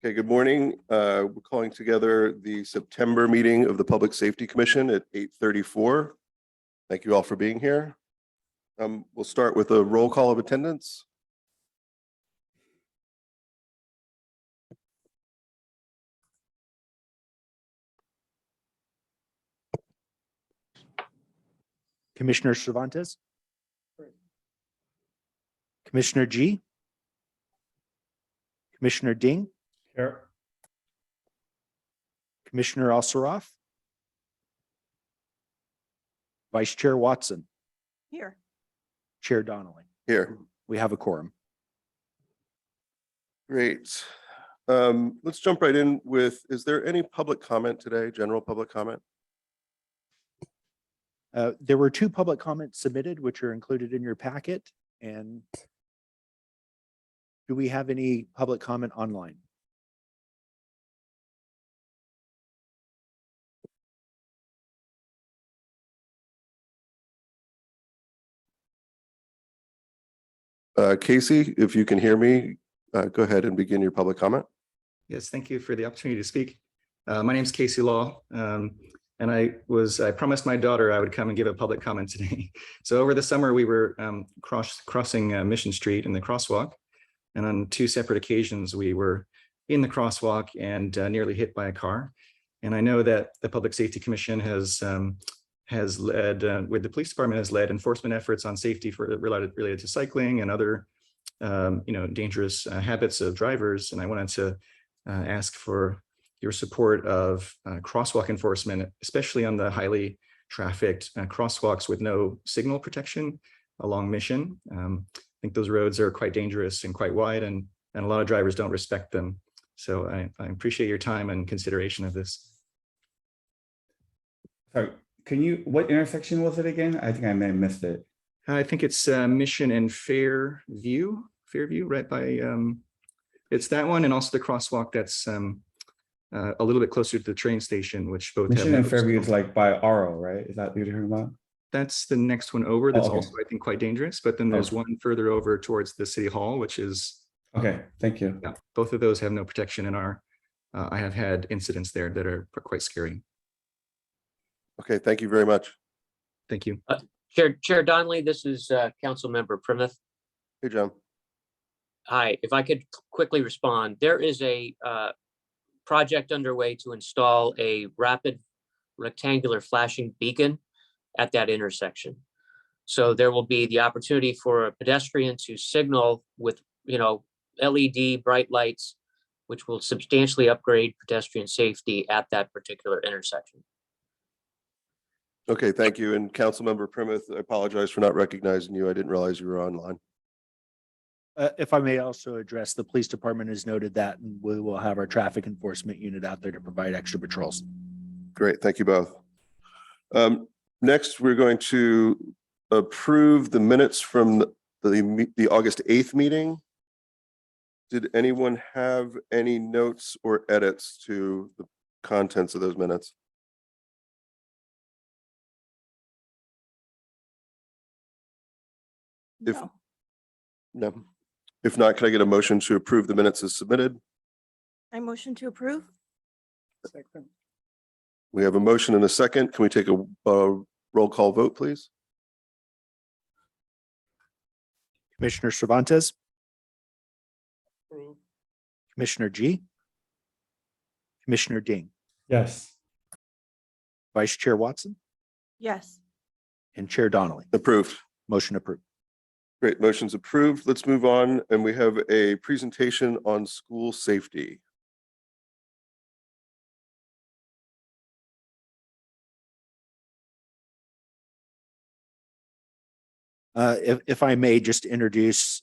Okay, good morning. We're calling together the September meeting of the Public Safety Commission at 8:34. Thank you all for being here. We'll start with a roll call of attendance. Commissioner Cervantes. Commissioner G. Commissioner Ding. Here. Commissioner Alsaroff. Vice Chair Watson. Here. Chair Donnelly. Here. We have a quorum. Great. Let's jump right in with, is there any public comment today, general public comment? There were 2 public comments submitted, which are included in your packet. And do we have any public comment online? Casey, if you can hear me, go ahead and begin your public comment. Yes, thank you for the opportunity to speak. My name is Casey Law, and I promised my daughter I would come and give a public comment today. So over the summer, we were crossing Mission Street in the crosswalk, and on 2 separate occasions, we were in the crosswalk and nearly hit by a car. And I know that the Public Safety Commission has led, with the police department, has led enforcement efforts on safety for related to cycling and other, dangerous habits of drivers. And I wanted to ask for your support of crosswalk enforcement, especially on the highly trafficked crosswalks with no signal protection along Mission. I think those roads are quite dangerous and quite wide, and a lot of drivers don't respect them. So I appreciate your time and consideration of this. Sorry, what intersection was it again? I think I may have missed it. I think it's Mission and Fairview, right by, it's that one, and also the crosswalk that's a little bit closer to the train station, which both Mission have and Fairview is like by Aro, right? Is that what you're talking about? That's the next one over. That's okay. also, I think, quite dangerous. But then there's one further over towards the city hall, which is Okay, thank you. yeah, both of those have no protection and are. I have had incidents there that are quite scary. Okay, thank you very much. Thank you. Chair Donnelly, this is Council Member Primuth. Hey, John. Hi, if I could quickly respond, there is a project underway to install a rapid rectangular flashing beacon at that intersection. So there will be the opportunity for a pedestrian to signal with, LED bright lights, which will substantially upgrade pedestrian safety at that particular intersection. Okay, thank you. And Councilmember Primuth, I apologize for not recognizing you. I didn't realize you were online. If I may also address, the police department has noted that, and we will have our traffic enforcement unit out there to provide extra patrols. Great, thank you both. Next, we're going to approve the minutes from the August 8th meeting. Did anyone have any notes or edits to the contents of those minutes? No. If not, can I get a motion to approve the minutes as submitted? I motion to approve. Second. We have a motion and a second. Can we take a roll call vote, please? Commissioner Cervantes. Commissioner G. Commissioner Ding. Yes. Vice Chair Watson Yes. and Chair Donnelly. Approved. Motion approved. Great, motion's approved. Let's move on. And we have a presentation on school safety. If I may just introduce,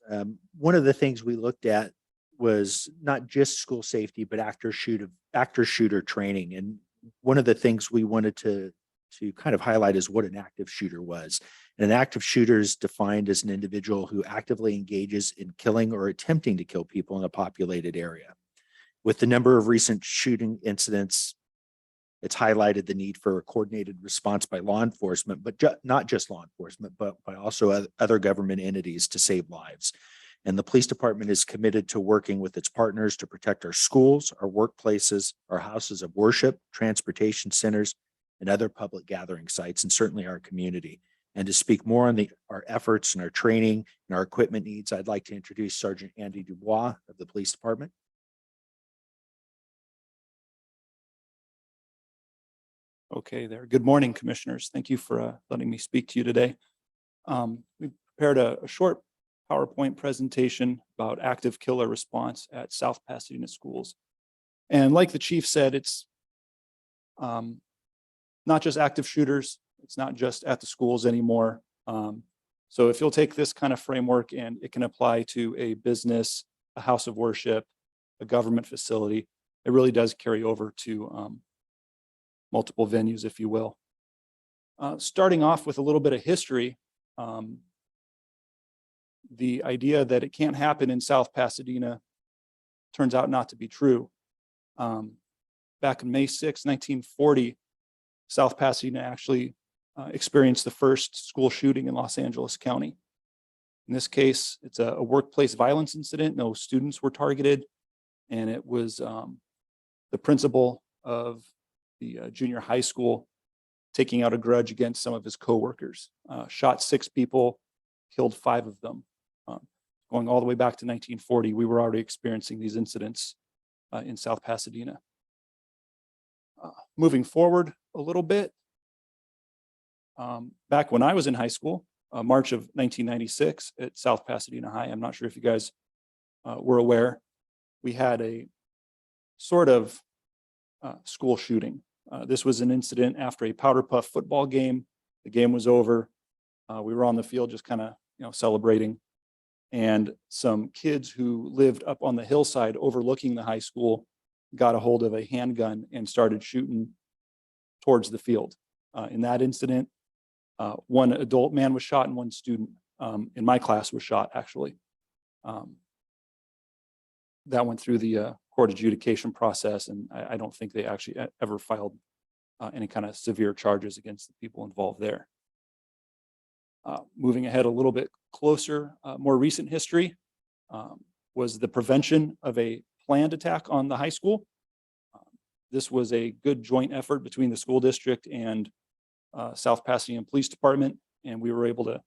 one of the things we looked at was not just school safety, but active shooter training. And one of the things we wanted to kind of highlight is what an active shooter was. And an active shooter is defined as an individual who actively engages in killing or attempting to kill people in a populated area. With the number of recent shooting incidents, it's highlighted the need for a coordinated response by law enforcement, but not just law enforcement, but by also other government entities to save lives. And the police department is committed to working with its partners to protect our schools, our workplaces, our houses of worship, transportation centers, and other public gathering sites, and certainly our community. And to speak more on our efforts and our training and our equipment needs, I'd like to introduce Sergeant Andy Dubois of the police department. Okay there. Good morning, commissioners. Thank you for letting me speak to you today. We prepared a short PowerPoint presentation about active killer response at South Pasadena schools. And like the chief said, it's not just active shooters. It's not just at the schools anymore. So if you'll take this kind of framework and it can apply to a business, a house of worship, a government facility, it really does carry over to multiple venues, if you will. Starting off with a little bit of history, the idea that it can't happen in South Pasadena turns out not to be true. Back in May 6, 1940, South Pasadena actually experienced the first school shooting in Los Angeles County. In this case, it's a workplace violence incident. No students were targeted, and it was the principal of the junior high school taking out a grudge against some of his coworkers. Shot 6 people, killed 5 of them. Going all the way back to 1940, we were already experiencing these incidents in South Pasadena. Moving forward a little bit, back when I was in high school, March of 1996 at South Pasadena High, I'm not sure if you guys were aware, we had a sort of school shooting. This was an incident after a powder puff football game. The game was over. We were on the field just kind of, celebrating. And some kids who lived up on the hillside overlooking the high school got a hold of a handgun and started shooting towards the field. In that incident, 1 adult man was shot and 1 student in my class was shot, actually. That went through the court adjudication process, and I don't think they actually ever filed any kind of severe charges against the people involved there. Moving ahead a little bit closer, more recent history was the prevention of a planned attack on the high school. This was a good joint effort between the school district and South Pasadena Police Department, and we were able to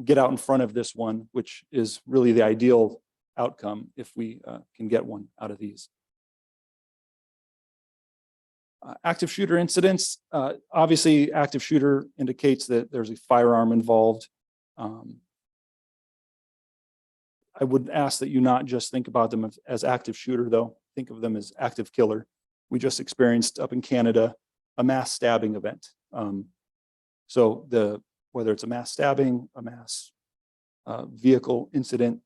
get out in front of this one, which is really the ideal outcome if we can get one out of these. Active shooter incidents, obviously active shooter indicates that there's a firearm involved. I would ask that you not just think about them as active shooter though, think of them as active killer. We just experienced up in Canada a mass stabbing event. So whether it's a mass stabbing, a mass vehicle incident,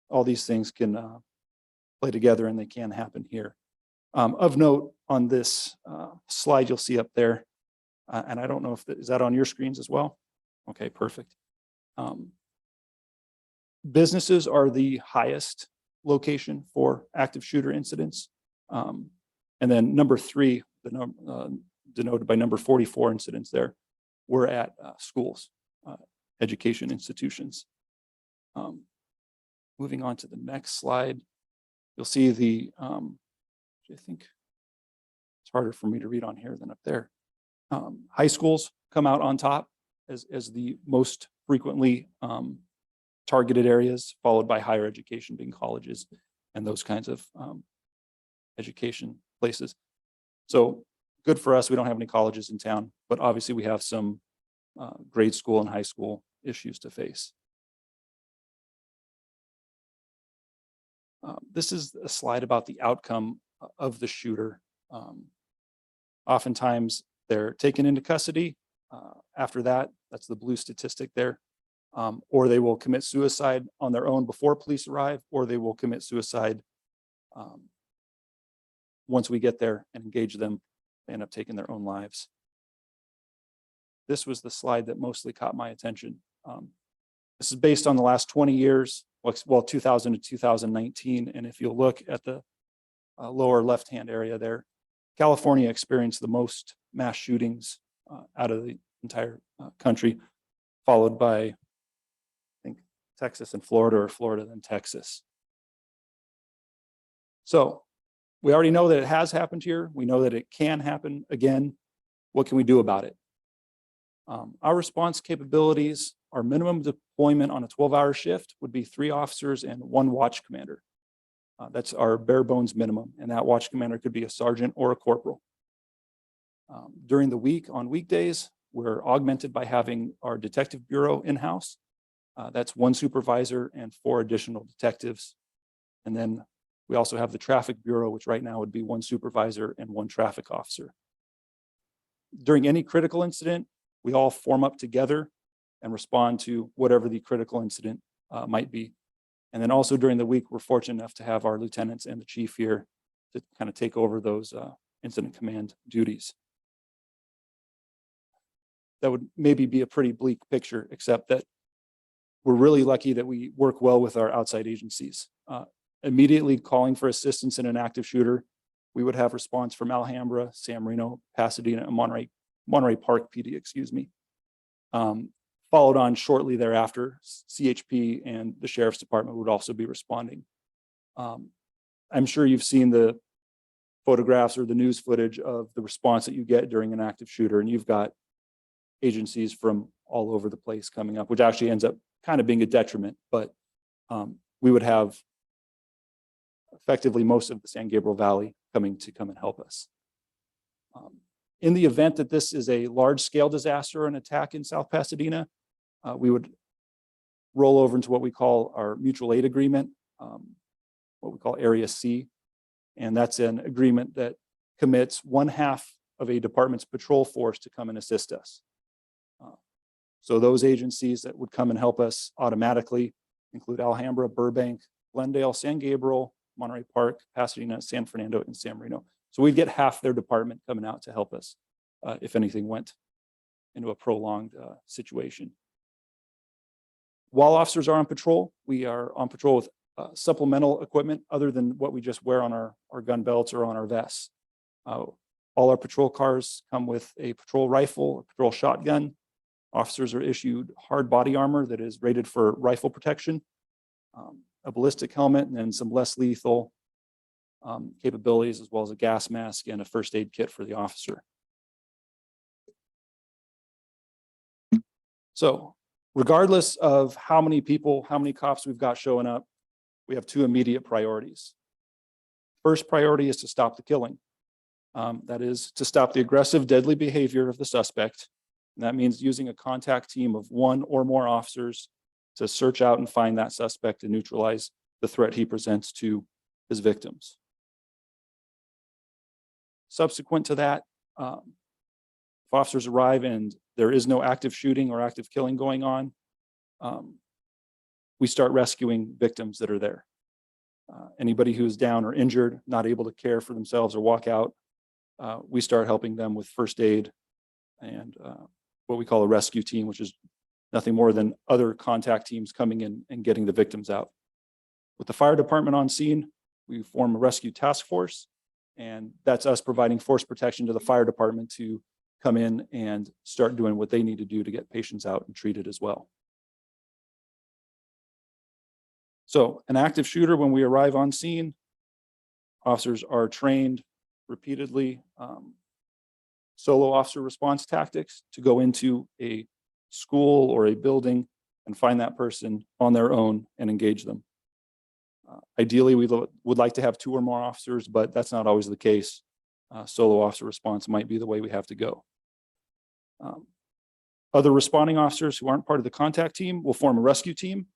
all these things can play together and they can happen here. Of note on this slide you'll see up there, and I don't know if is that on your screens as well? Okay, perfect. Businesses are the highest location for active shooter incidents. And then number 3, denoted by number 44 incidents there, were at schools, education institutions. Moving on to the next slide, you'll see the, I think it's harder for me to read on here than up there. High schools come out on top as the most frequently targeted areas, followed by higher education being colleges and those kinds of education places. So good for us, we don't have any colleges in town, but obviously we have some grade school and high school issues to face. This is a slide about the outcome of the shooter. Oftentimes they're taken into custody. After that, that's the blue statistic there. Or they will commit suicide on their own before police arrive, or they will commit suicide once we get there and engage them, they end up taking their own lives. This was the slide that mostly caught my attention. This is based on the last 20 years, well, 2000 to 2019. And if you look at the lower left-hand area there, California experienced the most mass shootings out of the entire country, followed by, I think, Texas and Florida, or Florida then Texas. So we already know that it has happened here. We know that it can happen again. What can we do about it? Our response capabilities, our minimum deployment on a 12-hour shift would be 3 officers and 1 watch commander. That's our bare bones minimum, and that watch commander could be a sergeant or a corporal. During the week, on weekdays, we're augmented by having our detective bureau in-house. That's 1 supervisor and 4 additional detectives. And then we also have the traffic bureau, which right now would be 1 supervisor and 1 traffic officer. During any critical incident, we all form up together and respond to whatever the critical incident might be. And then also during the week, we're fortunate enough to have our lieutenants and the chief here to kind of take over those incident command duties. That would maybe be a pretty bleak picture, except that we're really lucky that we work well with our outside agencies. Immediately calling for assistance in an active shooter, we would have response from Alhambra, San Marino, Pasadena, and Monterey Park PD, excuse me. Followed on shortly thereafter, CHP and the Sheriff's Department would also be responding. I'm sure you've seen the photographs or the news footage of the response that you get during an active shooter, and you've got agencies from all over the place coming up, which actually ends up kind of being a detriment, but we would have effectively most of the San Gabriel Valley come and help us. In the event that this is a large-scale disaster or an attack in South Pasadena, we would roll over into what we call our mutual aid agreement, what we call Area C. And that's an agreement that commits 1/2 of a department's patrol force to come and assist us. So those agencies that would come and help us automatically include Alhambra, Burbank, Glendale, San Gabriel, Monterey Park, Pasadena, San Fernando, and San Marino. So we'd get half their department coming out to help us if anything went into a prolonged situation. While officers are on patrol, we are on patrol with supplemental equipment other than what we just wear on our gun belts or on our vests. All our patrol cars come with a patrol rifle, a patrol shotgun. Officers are issued hard body armor that is rated for rifle protection, a ballistic helmet, and then some less lethal capabilities, as well as a gas mask and a first aid kit for the officer. So regardless of how many people, how many cops we've got showing up, we have 2 immediate priorities. First priority is to stop the killing. That is to stop the aggressive, deadly behavior of the suspect. And that means using a contact team of 1 or more officers to search out and find that suspect and neutralize the threat he presents to his victims. Subsequent to that, if officers arrive and there is no active shooting or active killing going on, we start rescuing victims that are there. Anybody who's down or injured, not able to care for themselves or walk out, we start helping them with first aid and what we call a rescue team, which is nothing more than other contact teams coming in and getting the victims out. With the fire department on scene, we form a rescue task force, and that's us providing force protection to the fire department to come in and start doing what they need to do to get patients out and treated as well. So an active shooter, when we arrive on scene, officers are trained repeatedly solo officer response tactics to go into a school or a building and find that person on their own and engage them. Ideally, we would like to have 2 or more officers, but that's not always the case. Solo officer response might be the way we have to go. Other responding officers who aren't part of the contact team will form a rescue team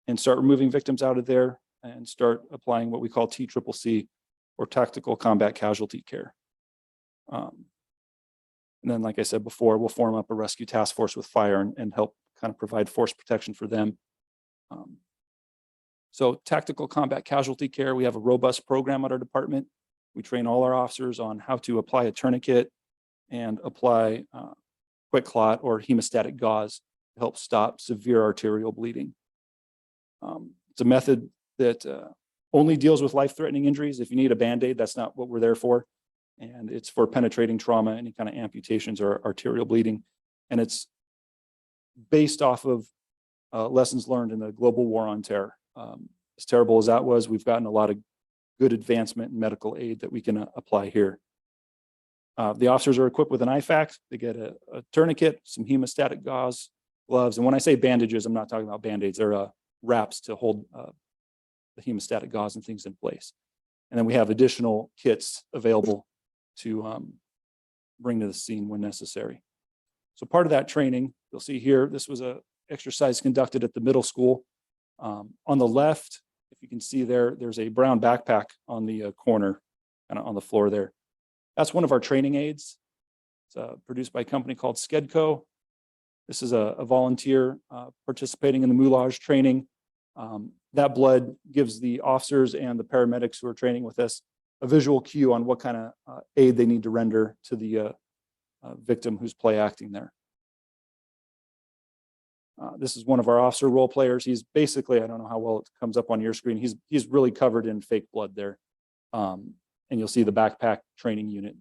and start removing victims out of there and start applying what we call TCCC, or Tactical Combat Casualty Care. And then, like I said before, we'll form up a rescue task force with fire and help kind of provide force protection for them. So Tactical Combat Casualty Care, we have a robust program at our department. We train all our officers on how to apply a tourniquet and apply quick clot or hemostatic gauze to help stop severe arterial bleeding. It's a method that only deals with life-threatening injuries. If you need a Band-Aid, that's not what we're there for. And it's for penetrating trauma, any kind of amputations or arterial bleeding. And it's based off of lessons learned in the global war on terror. As terrible as that was, we've gotten a lot of good advancement in medical aid that we can apply here. The officers are equipped with an IFAC. They get a tourniquet, some hemostatic gauze, gloves. And when I say bandages, I'm not talking about Band-Aids. They're wraps to hold the hemostatic gauze and things in place. And then we have additional kits available to bring to the scene when necessary. So part of that training, you'll see here, this was a exercise conducted at the middle school. On the left, if you can see there, there's a brown backpack on the corner, kind of on the floor there. That's one of our training aids. It's produced by a company called Skedco. This is a volunteer participating in the moulage training. That blood gives the officers and the paramedics who are training with us a visual cue on what kind of aid they need to render to the victim who's play acting there. This is one of our officer role players. He's basically, I don't know how well it comes up on your screen. He's really covered in fake blood there. And you'll see the backpack training unit.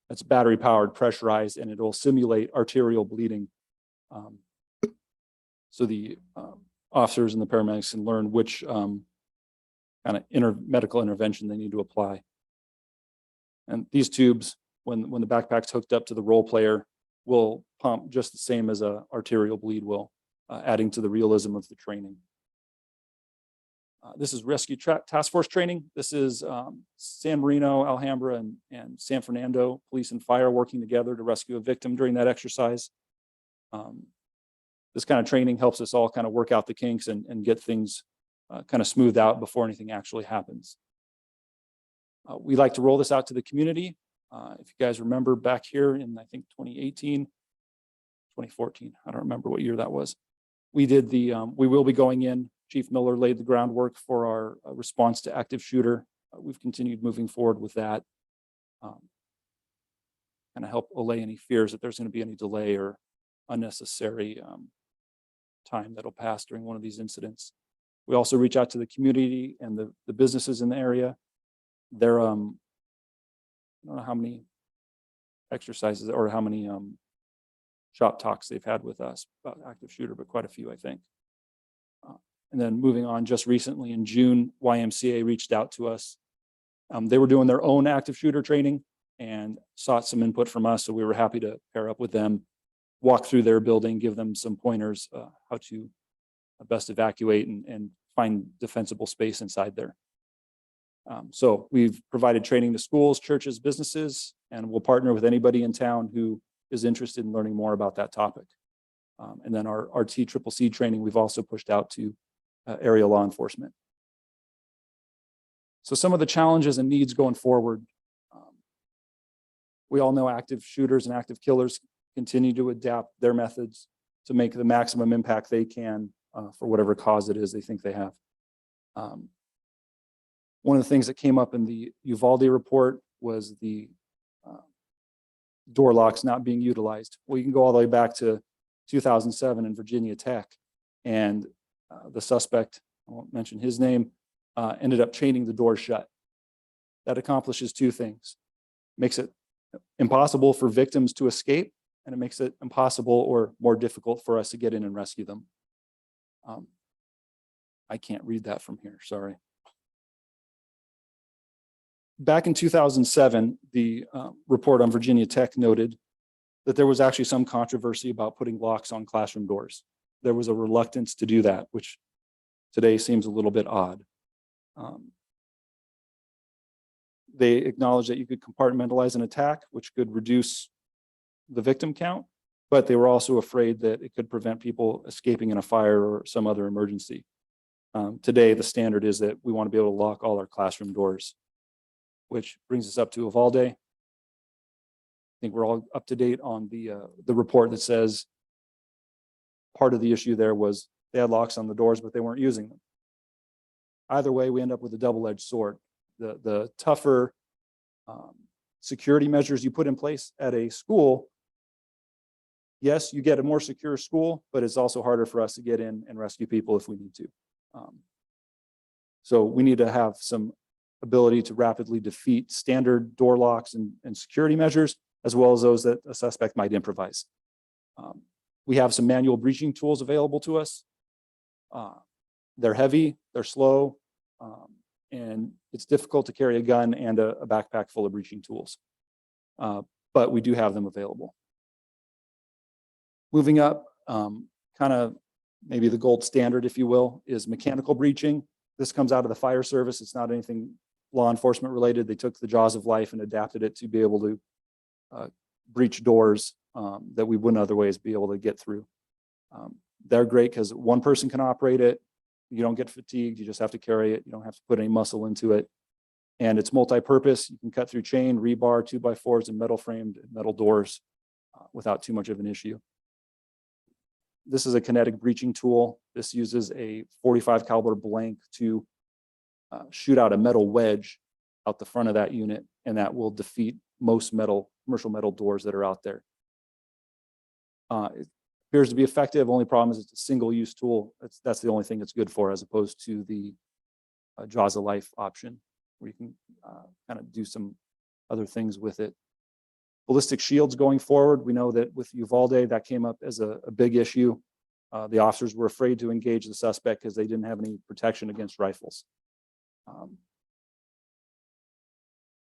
That's battery powered, pressurized, and it will simulate arterial bleeding. So the officers and the paramedics can learn which kind of medical intervention they need to apply. And these tubes, when the backpack's hooked up to the role player, will pump just the same as a arterial bleed will, adding to the realism of the training. This is Rescue Task Force training. This is San Marino, Alhambra, and San Fernando police and fire working together to rescue a victim during that exercise. This kind of training helps us all kind of work out the kinks and get things kind of smoothed out before anything actually happens. We like to roll this out to the community. If you guys remember back here in, I think, 2018, 2014, I don't remember what year that was. We did the, we will be going in. Chief Miller laid the groundwork for our response to active shooter. We've continued moving forward with that. Kind of help allay any fears that there's going to be any delay or unnecessary time that'll pass during one of these incidents. We also reach out to the community and the businesses in the area. There, I don't know how many exercises or how many shop talks they've had with us about active shooter, but quite a few, I think. And then moving on, just recently in June, YMCA reached out to us. They were doing their own active shooter training and sought some input from us. So we were happy to pair up with them, walk through their building, give them some pointers how to best evacuate and find defensible space inside there. So we've provided training to schools, churches, businesses, and we'll partner with anybody in town who is interested in learning more about that topic. And then our TCCC training, we've also pushed out to area law enforcement. So some of the challenges and needs going forward. We all know active shooters and active killers continue to adapt their methods to make the maximum impact they can for whatever cause it is they think they have. One of the things that came up in the Uvalde report was the door locks not being utilized. Well, you can go all the way back to 2007 in Virginia Tech, and the suspect, I won't mention his name, ended up chaining the door shut. That accomplishes two things. Makes it impossible for victims to escape, and it makes it impossible or more difficult for us to get in and rescue them. I can't read that from here, sorry. Back in 2007, the report on Virginia Tech noted that there was actually some controversy about putting locks on classroom doors. There was a reluctance to do that, which today seems a little bit odd. They acknowledged that you could compartmentalize an attack, which could reduce the victim count, but they were also afraid that it could prevent people escaping in a fire or some other emergency. Today, the standard is that we want to be able to lock all our classroom doors, which brings us up to Uvalde. I think we're all up to date on the report that says part of the issue there was they had locks on the doors, but they weren't using them. Either way, we end up with a double-edged sword. The tougher security measures you put in place at a school, yes, you get a more secure school, but it's also harder for us to get in and rescue people if we need to. So we need to have some ability to rapidly defeat standard door locks and security measures, as well as those that a suspect might improvise. We have some manual breaching tools available to us. They're heavy, they're slow, and it's difficult to carry a gun and a backpack full of breaching tools. But we do have them available. Moving up, kind of maybe the gold standard, if you will, is mechanical breaching. This comes out of the fire service. It's not anything law enforcement related. They took the jaws of life and adapted it to be able to breach doors that we wouldn't otherwise be able to get through. They're great because one person can operate it. You don't get fatigued. You just have to carry it. You don't have to put any muscle into it. And it's multi-purpose. You can cut through chain, rebar, 2x4s, and metal framed metal doors without too much of an issue. This is a kinetic breaching tool. This uses a 45 caliber blank to shoot out a metal wedge out the front of that unit, and that will defeat most commercial metal doors that are out there. It appears to be effective. Only problem is it's a single-use tool. That's the only thing it's good for, as opposed to the jaws of life option, where you can kind of do some other things with it. Ballistic shields going forward. We know that with Uvalde, that came up as a big issue. The officers were afraid to engage the suspect because they didn't have any protection against rifles.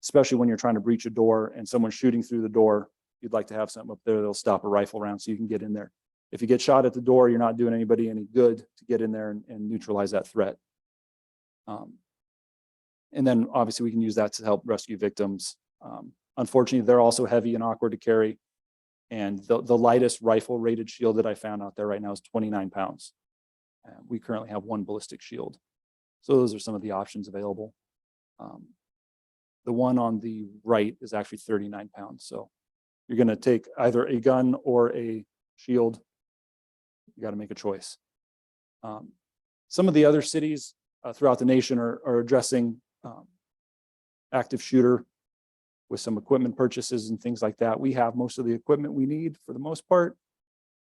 Especially when you're trying to breach a door and someone's shooting through the door, you'd like to have something up there that'll stop a rifle round so you can get in there. If you get shot at the door, you're not doing anybody any good to get in there and neutralize that threat. And then obviously we can use that to help rescue victims. Unfortunately, they're also heavy and awkward to carry. And the lightest rifle rated shield that I found out there right now is 29 pounds. We currently have one ballistic shield. So those are some of the options available. The one on the right is actually 39 pounds. So you're going to take either a gun or a shield. You got to make a choice. Some of the other cities throughout the nation are addressing active shooter with some equipment purchases and things like that. We have most of the equipment we need for the most part,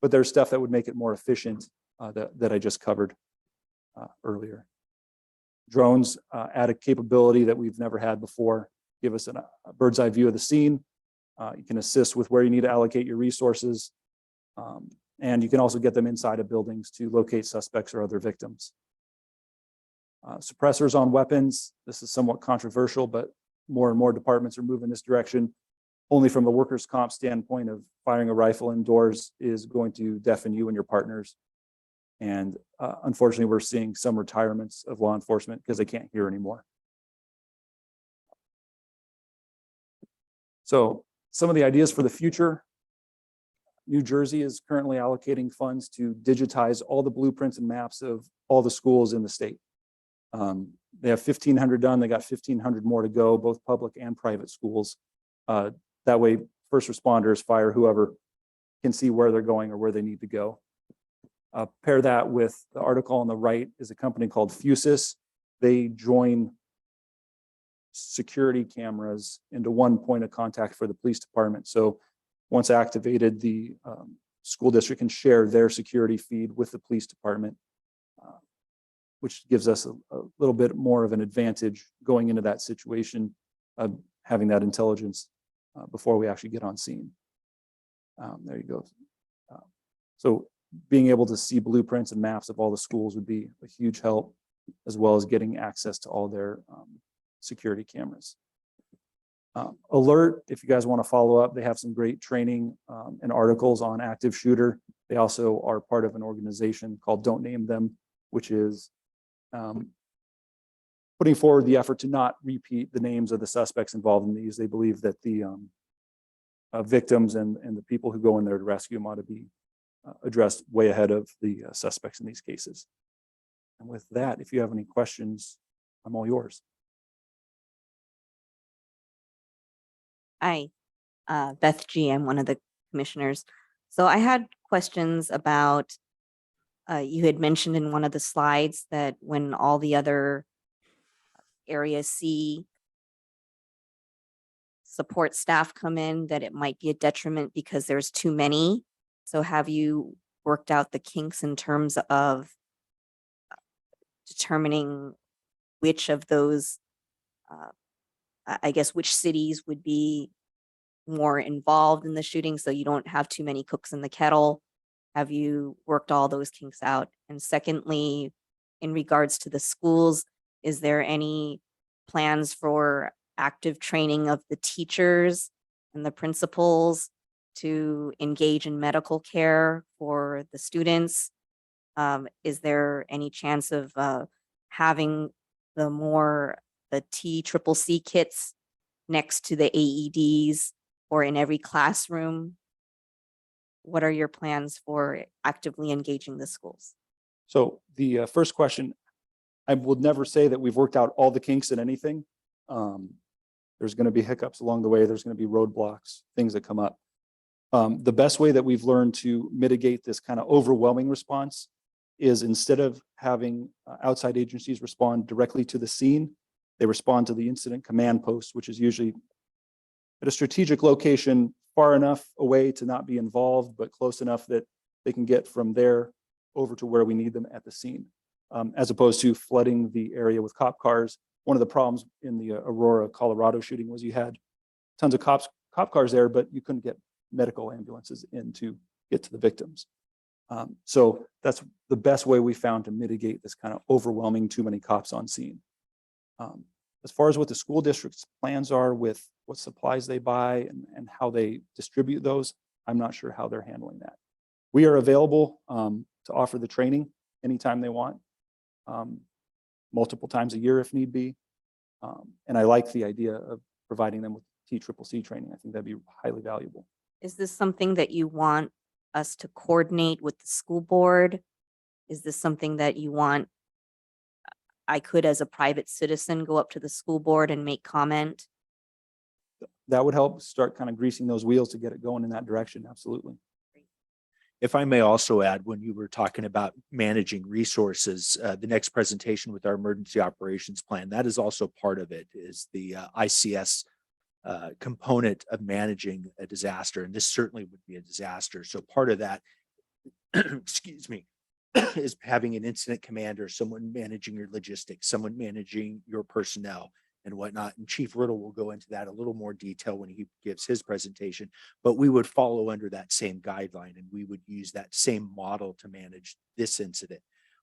but there's stuff that would make it more efficient that I just covered earlier. Drones add a capability that we've never had before, give us a bird's eye view of the scene. You can assist with where you need to allocate your resources. And you can also get them inside of buildings to locate suspects or other victims. Suppressors on weapons. This is somewhat controversial, but more and more departments are moving this direction. Only from a workers' comp standpoint of firing a rifle indoors is going to deafen you and your partners. And unfortunately, we're seeing some retirements of law enforcement because they can't hear anymore. So some of the ideas for the future. New Jersey is currently allocating funds to digitize all the blueprints and maps of all the schools in the state. They have 1,500 done. They got 1,500 more to go, both public and private schools. That way, first responders, fire, whoever, can see where they're going or where they need to go. Pair that with the article on the right is a company called Fusus. They join security cameras into one point of contact for the police department. So once activated, the school district can share their security feed with the police department, which gives us a little bit more of an advantage going into that situation, having that intelligence before we actually get on scene. There you go. So being able to see blueprints and maps of all the schools would be a huge help, as well as getting access to all their security cameras. Alert, if you guys want to follow up, they have some great training and articles on active shooter. They also are part of an organization called Don't Name Them, which is putting forward the effort to not repeat the names of the suspects involved in these. They believe that the victims and the people who go in there to rescue them ought to be addressed way ahead of the suspects in these cases. And with that, if you have any questions, I'm all yours. Hi, Beth G. I'm one of the commissioners. So I had questions about, you had mentioned in one of the slides that when all the other areas see support staff come in, that it might be a detriment because there's too many. So have you worked out the kinks in terms of determining which of those, I guess, which cities would be more involved in the shooting so you don't have too many cooks in the kettle? Have you worked all those kinks out? And secondly, in regards to the schools, is there any plans for active training of the teachers and the principals to engage in medical care for the students? Is there any chance of having the TCCC kits next to the AEDs or in every classroom? What are your plans for actively engaging the schools? So the first question, I would never say that we've worked out all the kinks in anything. There's going to be hiccups along the way. There's going to be roadblocks, things that come up. The best way that we've learned to mitigate this kind of overwhelming response is instead of having outside agencies respond directly to the scene, they respond to the incident command post, which is usually at a strategic location far enough away to not be involved, but close enough that they can get from there over to where we need them at the scene, as opposed to flooding the area with cop cars. One of the problems in the Aurora, Colorado shooting was you had tons of cop cars there, but you couldn't get medical ambulances in to get to the victims. So that's the best way we found to mitigate this kind of overwhelming too many cops on scene. As far as what the school district's plans are with what supplies they buy and how they distribute those, I'm not sure how they're handling that. We are available to offer the training anytime they want, multiple times a year if need be. And I like the idea of providing them with TCCC training. I think that'd be highly valuable. Is this something that you want us to coordinate with the school board? Is this something that you want I could, as a private citizen, go up to the school board and make comment? That would help start kind of greasing those wheels to get it going in that direction. Absolutely. If I may also add, when you were talking about managing resources, the next presentation with our emergency operations plan, that is also part of it, is the ICS component of managing a disaster. And this certainly would be a disaster. So part of that, excuse me, is having an incident commander, someone managing your logistics, someone managing your personnel and whatnot. And Chief Riddle will go into that a little more detail when he gives his presentation, but we would follow under that same guideline and we would use that same model to manage this incident.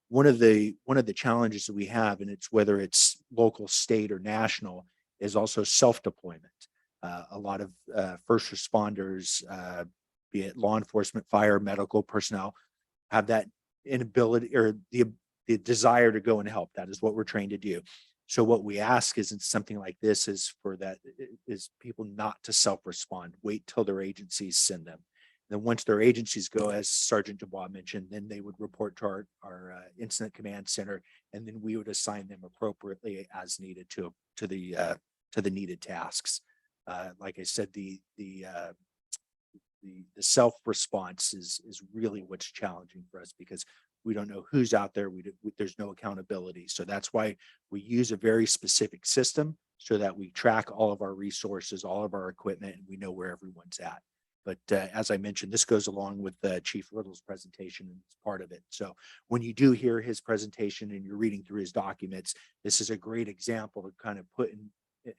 One of the challenges that we have, and it's whether it's local, state, or national, is also self-deployment. A lot of first responders, be it law enforcement, fire, medical personnel, have that inability or the desire to go and help. That is what we're trained to do. So what we ask is in something like this is for that is people not to self-respond, wait till their agencies send them. Then once their agencies go, as Sergeant Dubois mentioned, then they would report to our incident command center, and then we would assign them appropriately as needed to the needed tasks. Like I said, the self-response is really what's challenging for us because we don't know who's out there. There's no accountability. So that's why we use a very specific system so that we track all of our resources, all of our equipment, and we know where everyone's at. But as I mentioned, this goes along with Chief Little's presentation and it's part of it. So when you do hear his presentation and you're reading through his documents, this is a great example to kind of put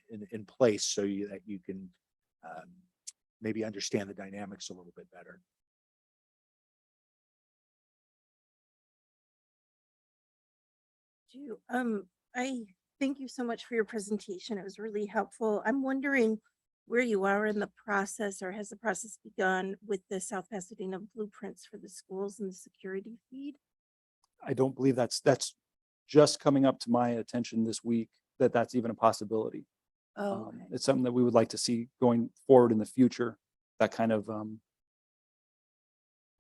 in place so that you can maybe understand the dynamics a little bit better. I thank you so much for your presentation. It was really helpful. I'm wondering where you are in the process, or has the process begun with the South Pasadena blueprints for the schools and the security feed? I don't believe that's just coming up to my attention this week, that's even a possibility. Oh, okay. It's something that we would like to see going forward in the future. That kind of, I don't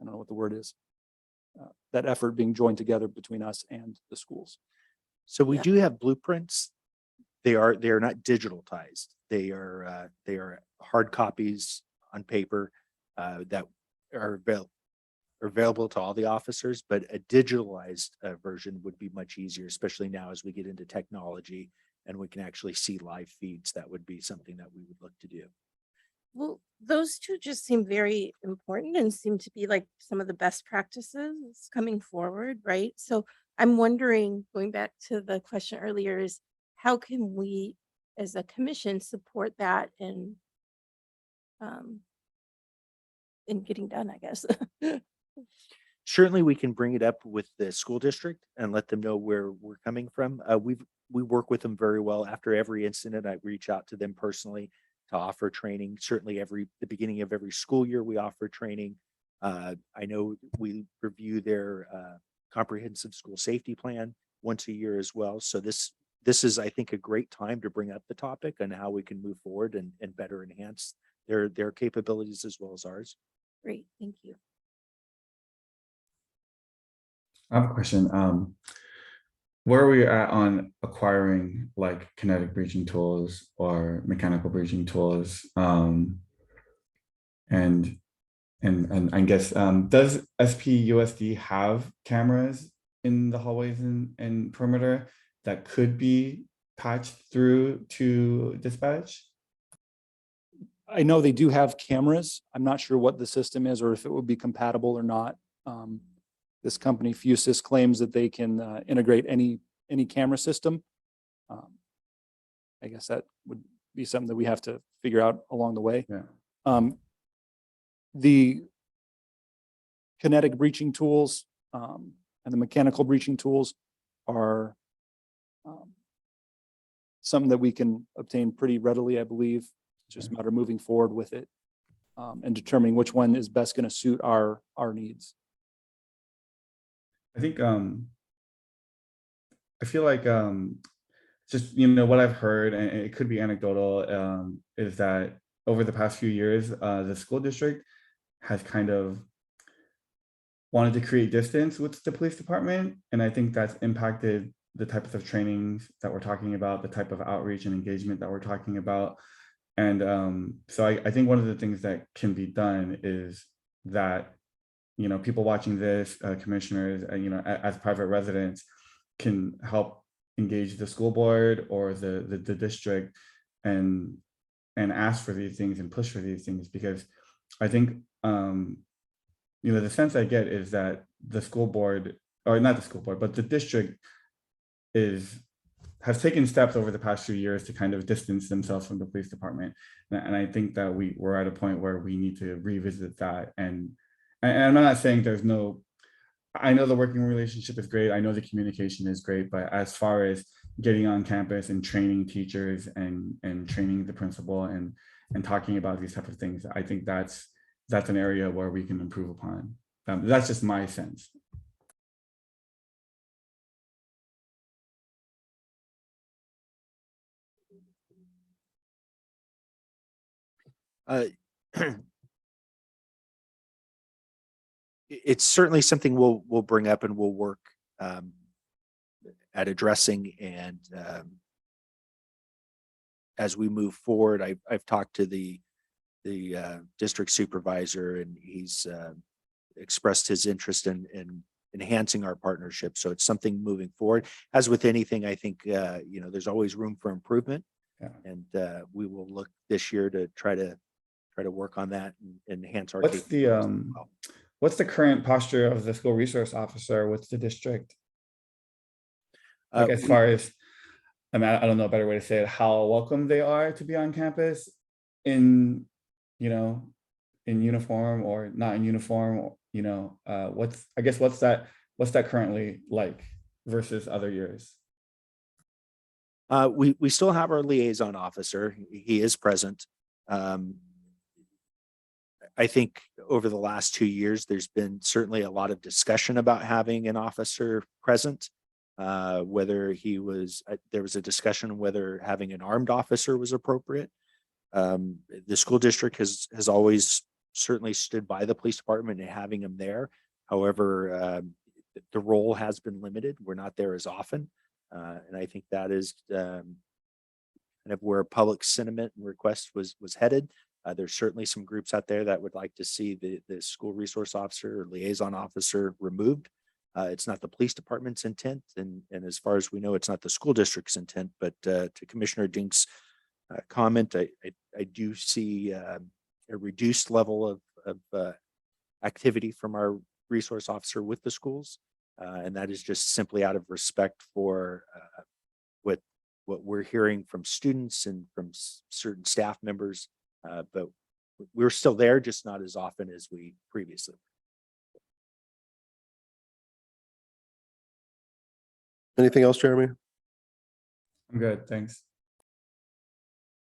know what the word is, that effort being joined together between us and the schools. So we Yeah. do have blueprints. They are not digitalized. They are hard copies on paper that are available to all the officers, but a digitalized version would be much easier, especially now as we get into technology and we can actually see live feeds. That would be something that we would look to do. Well, those two just seem very important and seem to be like some of the best practices coming forward, right? So I'm wondering, going back to the question earlier, is how can we as a commission support that in getting done, I guess. certainly we can bring it up with the school district and let them know where we're coming from. We work with them very well. After every incident, I reach out to them personally to offer training. Certainly the beginning of every school year, we offer training. I know we review their comprehensive school safety plan once a year as well. So this is, I think, a great time to bring up the topic and how we can move forward and better enhance their capabilities as well as ours. Great, thank you. I have a question. Where are we at on acquiring like kinetic breaching tools or mechanical breaching tools? And I guess does SPUSD have cameras in the hallways and perimeter that could be patched through to dispatch? I know they do have cameras. I'm not sure what the system is or if it would be compatible or not. This company Fusus claims that they can integrate any camera system. I guess that would be something that we have to figure out along the way. Yeah. The kinetic breaching tools and the mechanical breaching tools are something that we can obtain pretty readily, I believe. It's just a matter of moving forward with it and determining which one is best going to suit our needs. I think I feel like just what I've heard, and it could be anecdotal, is that over the past few years, the school district has kind of wanted to create distance with the police department, and I think that's impacted the types of trainings that we're talking about, the type of outreach and engagement that we're talking about. And so I think one of the things that can be done is that people watching this, commissioners, as private residents, can help engage the school board or the district and ask for these things and push for these things, because I think the sense I get is that the school board, or not the school board, but the district has taken steps over the past few years to kind of distance themselves from the police department. And I think that we're at a point where we need to revisit that. And I'm not saying I know the working relationship is great. I know the communication is great, but as far as getting on campus and training teachers and training the principal and talking about these types of things, I think that's an area where we can improve upon. That's just my sense. It's certainly something we'll bring up and we'll work at addressing. And as we move forward, I've talked to the district supervisor, and he's expressed his interest in enhancing our partnership. So it's something moving forward. As with anything, I think there's always room for improvement. Yeah. And we will look this year to try to work on that and enhance our. What's the current posture of the school resource officer with the district? Like as far as, I don't know a better way to say it, how welcome they are to be on campus in uniform or not in uniform, what's that currently like versus other years? We still have our liaison officer. He is present. I think over the last 2 years, there's been certainly a lot of discussion about having an officer present. Whether there was a discussion whether having an armed officer was appropriate. The school district has always certainly stood by the police department and having them there. However, the role has been limited. We're not there as often. And I think that is kind of where public sentiment and request was headed. There's certainly some groups out there that would like to see the school resource officer or liaison officer removed. It's not the police department's intent. And as far as we know, it's not the school district's intent. But to Commissioner Dink's comment, I do see a reduced level of activity from our resource officer with the schools. And that is just simply out of respect for what we're hearing from students and from certain staff members. But we're still there, just not as often as we previously. Anything else, Jeremy? I'm good, thanks.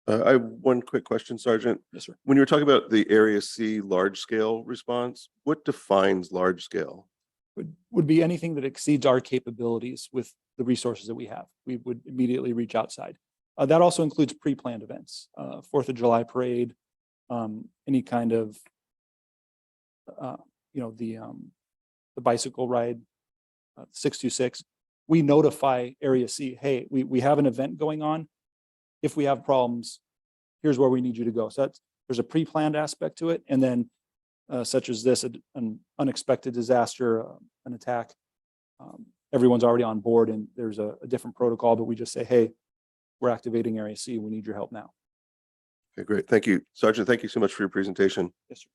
I have one quick question, Sergeant. Yes, sir. When you were talking about the Area C large scale response, what defines large scale? Would be anything that exceeds our capabilities with the resources that we have. We would immediately reach outside. That also includes pre-planned events, 4th of July parade, any kind of, the bicycle ride, 626. We notify Area C, hey, we have an event going on. If we have problems, here's where we need you to go. So there's a pre-planned aspect to it. And then such as this, an unexpected disaster, an attack, everyone's already on board and there's a different protocol, but we just say, hey, we're activating Area C. We need your help now. Okay, great. Thank you, Sergeant. Thank you so much for your presentation. Yes, sir.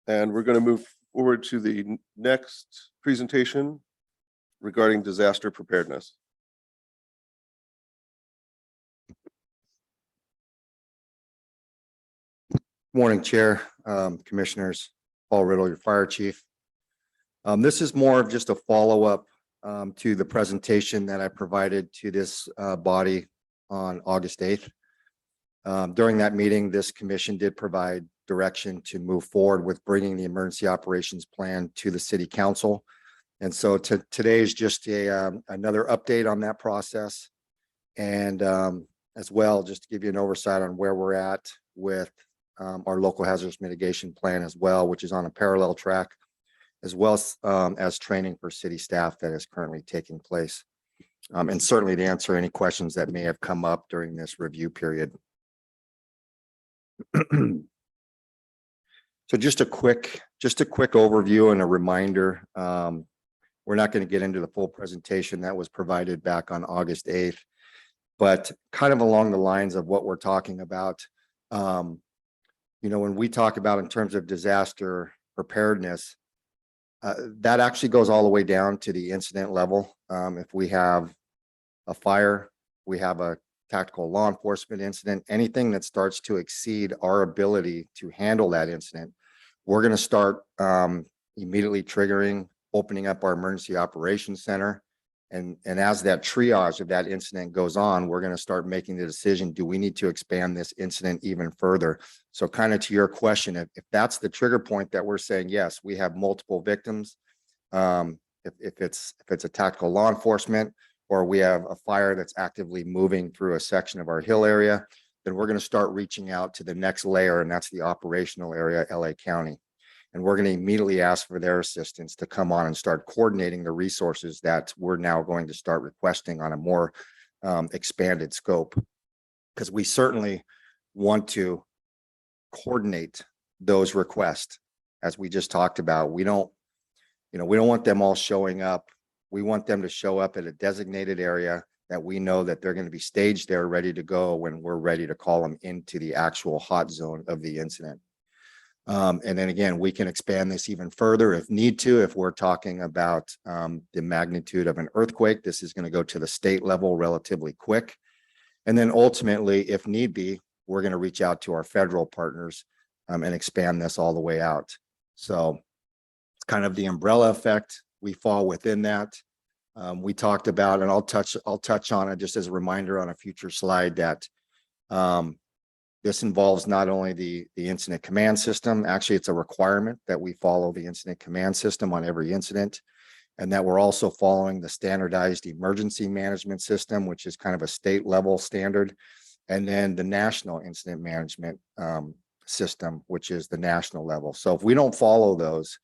And we're going to move forward to the next presentation regarding disaster preparedness. Morning, Chair, Commissioners, Paul Riddle, your Fire Chief. This is more of just a follow-up to the presentation that I provided to this body on August 8th. During that meeting, this commission did provide direction to move forward with bringing the emergency operations plan to the City Council. And so today is just another update on that process. And as well, just to give you an oversight on where we're at with our local hazardous mitigation plan as well, which is on a parallel track, as well as training for city staff that is currently taking place. And certainly to answer any questions that may have come up during this review period. So just a quick overview and a reminder. We're not going to get into the full presentation that was provided back on August 8th, but kind of along the lines of what we're talking about. When we talk about in terms of disaster preparedness, that actually goes all the way down to the incident level. If we have a fire, we have a tactical law enforcement incident, anything that starts to exceed our ability to handle that incident, we're going to start immediately triggering, opening up our emergency operations center. And as that triage of that incident goes on, we're going to start making the decision, do we need to expand this incident even further? So kind of to your question, if that's the trigger point that we're saying, yes, we have multiple victims. If it's a tactical law enforcement, or we have a fire that's actively moving through a section of our hill area, then we're going to start reaching out to the next layer, and that's the operational area, LA County. And we're going to immediately ask for their assistance to come on and start coordinating the resources that we're now going to start requesting on a more expanded scope. Because we certainly want to coordinate those requests, as we just talked about. We don't want them all showing up. We want them to show up at a designated area that we know that they're going to be staged there, ready to go when we're ready to call them into the actual hot zone of the incident. And then again, we can expand this even further if need to. If we're talking about the magnitude of an earthquake, this is going to go to the state level relatively quick. And then ultimately, if need be, we're going to reach out to our federal partners and expand this all the way out. So it's kind of the umbrella effect. We fall within that. We talked about, and I'll touch on it just as a reminder on a future slide, that this involves not only the incident command system. Actually, it's a requirement that we follow the incident command system on every incident, and that we're also following the standardized emergency management system, which is kind of a state level standard, and then the national incident management system, which is the national level. So if we don't follow those,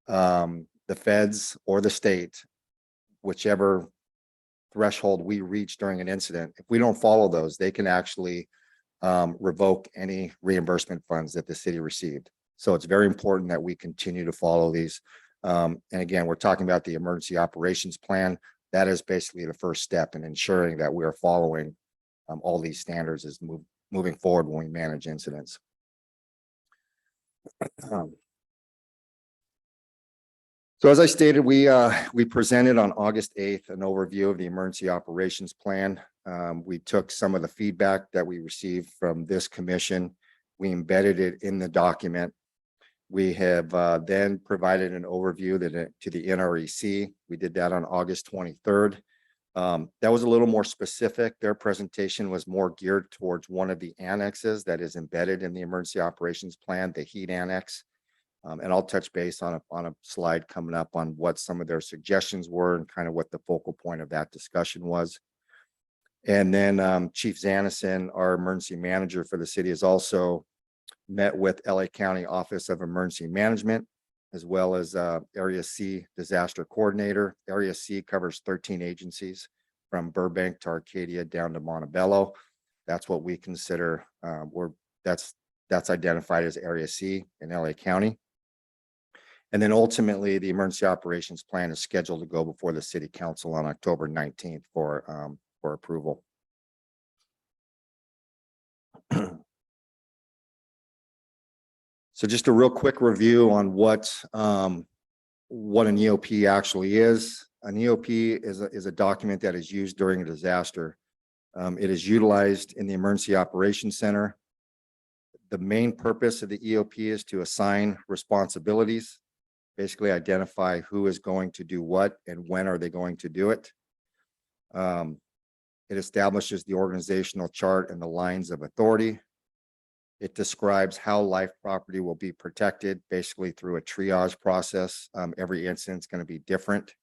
the feds or the state, whichever threshold we reach during an incident, if we don't follow those, they can actually revoke any reimbursement funds that the city received. So it's very important that we continue to follow these. And again, we're talking about the emergency operations plan. That is basically the first step in ensuring that we are following all these standards as moving forward when we manage incidents. So as I stated, we presented on August 8th an overview of the emergency operations plan. We took some of the feedback that we received from this commission. We embedded it in the document. We have then provided an overview to the NREC. We did that on August 23rd. That was a little more specific. Their presentation was more geared towards one of the annexes that is embedded in the emergency operations plan, the heat annex. And I'll touch base on a slide coming up on what some of their suggestions were and kind of what the focal point of that discussion was. And then Chief Zanison, our emergency manager for the city, has also met with LA County Office of Emergency Management, as well as Area C Disaster Coordinator. Area C covers 13 agencies from Burbank to Arcadia down to Montebello. That's what we consider, that's identified as Area C in LA County. And then ultimately, the emergency operations plan is scheduled to go before the city council on October 19th for approval. So just a real quick review on what an EOP actually is. An EOP is a document that is used during a disaster. It is utilized in the Emergency Operations Center. The main purpose of the EOP is to assign responsibilities, basically identify who is going to do what and when are they going to do it. It establishes the organizational chart and the lines of authority. It describes how life property will be protected, basically through a triage process. Every incident is going to be different.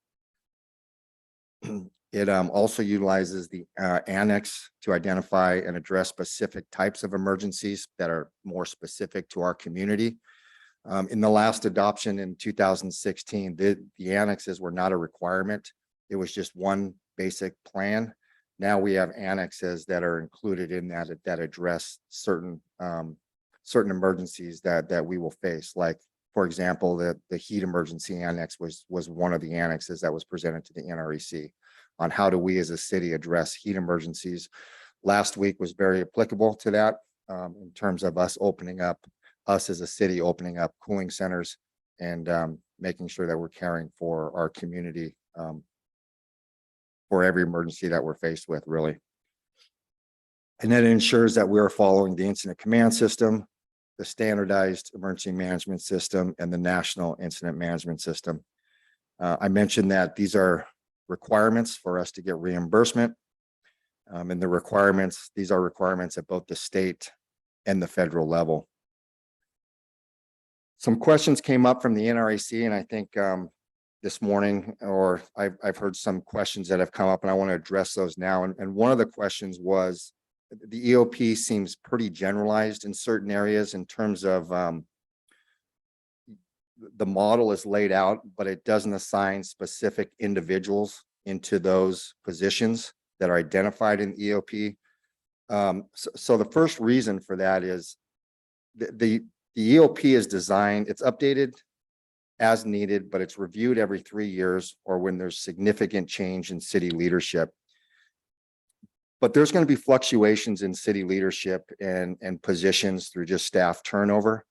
It also utilizes the Annex to identify and address specific types of emergencies that are more specific to our community. In the last adoption in 2016, the annexes were not a requirement. It was just one basic plan. Now we have annexes that are included in that address certain emergencies that we will face. Like, for example, the heat emergency annex was one of the annexes that was presented to the NREC on how do we as a city address heat emergencies. Last week was very applicable to that in terms of us as a city opening up cooling centers and making sure that we're caring for our community for every emergency that we're faced with, really. And then it ensures that we are following the incident command system, the standardized emergency management system, and the national incident management system. I mentioned that these are requirements for us to get reimbursement. And these are requirements at both the state and the federal level. Some questions came up from the NREC, and I think this morning, or I've heard some questions that have come up, and I want to address those now. And one of the questions was, the EOP seems pretty generalized in certain areas in terms of the model is laid out, but it doesn't assign specific individuals into those positions that are identified in EOP. So the first reason for that is the EOP is designed, it's updated as needed, but it's reviewed every 3 years or when there's significant change in city leadership. But there's going to be fluctuations in city leadership and positions through just staff turnover.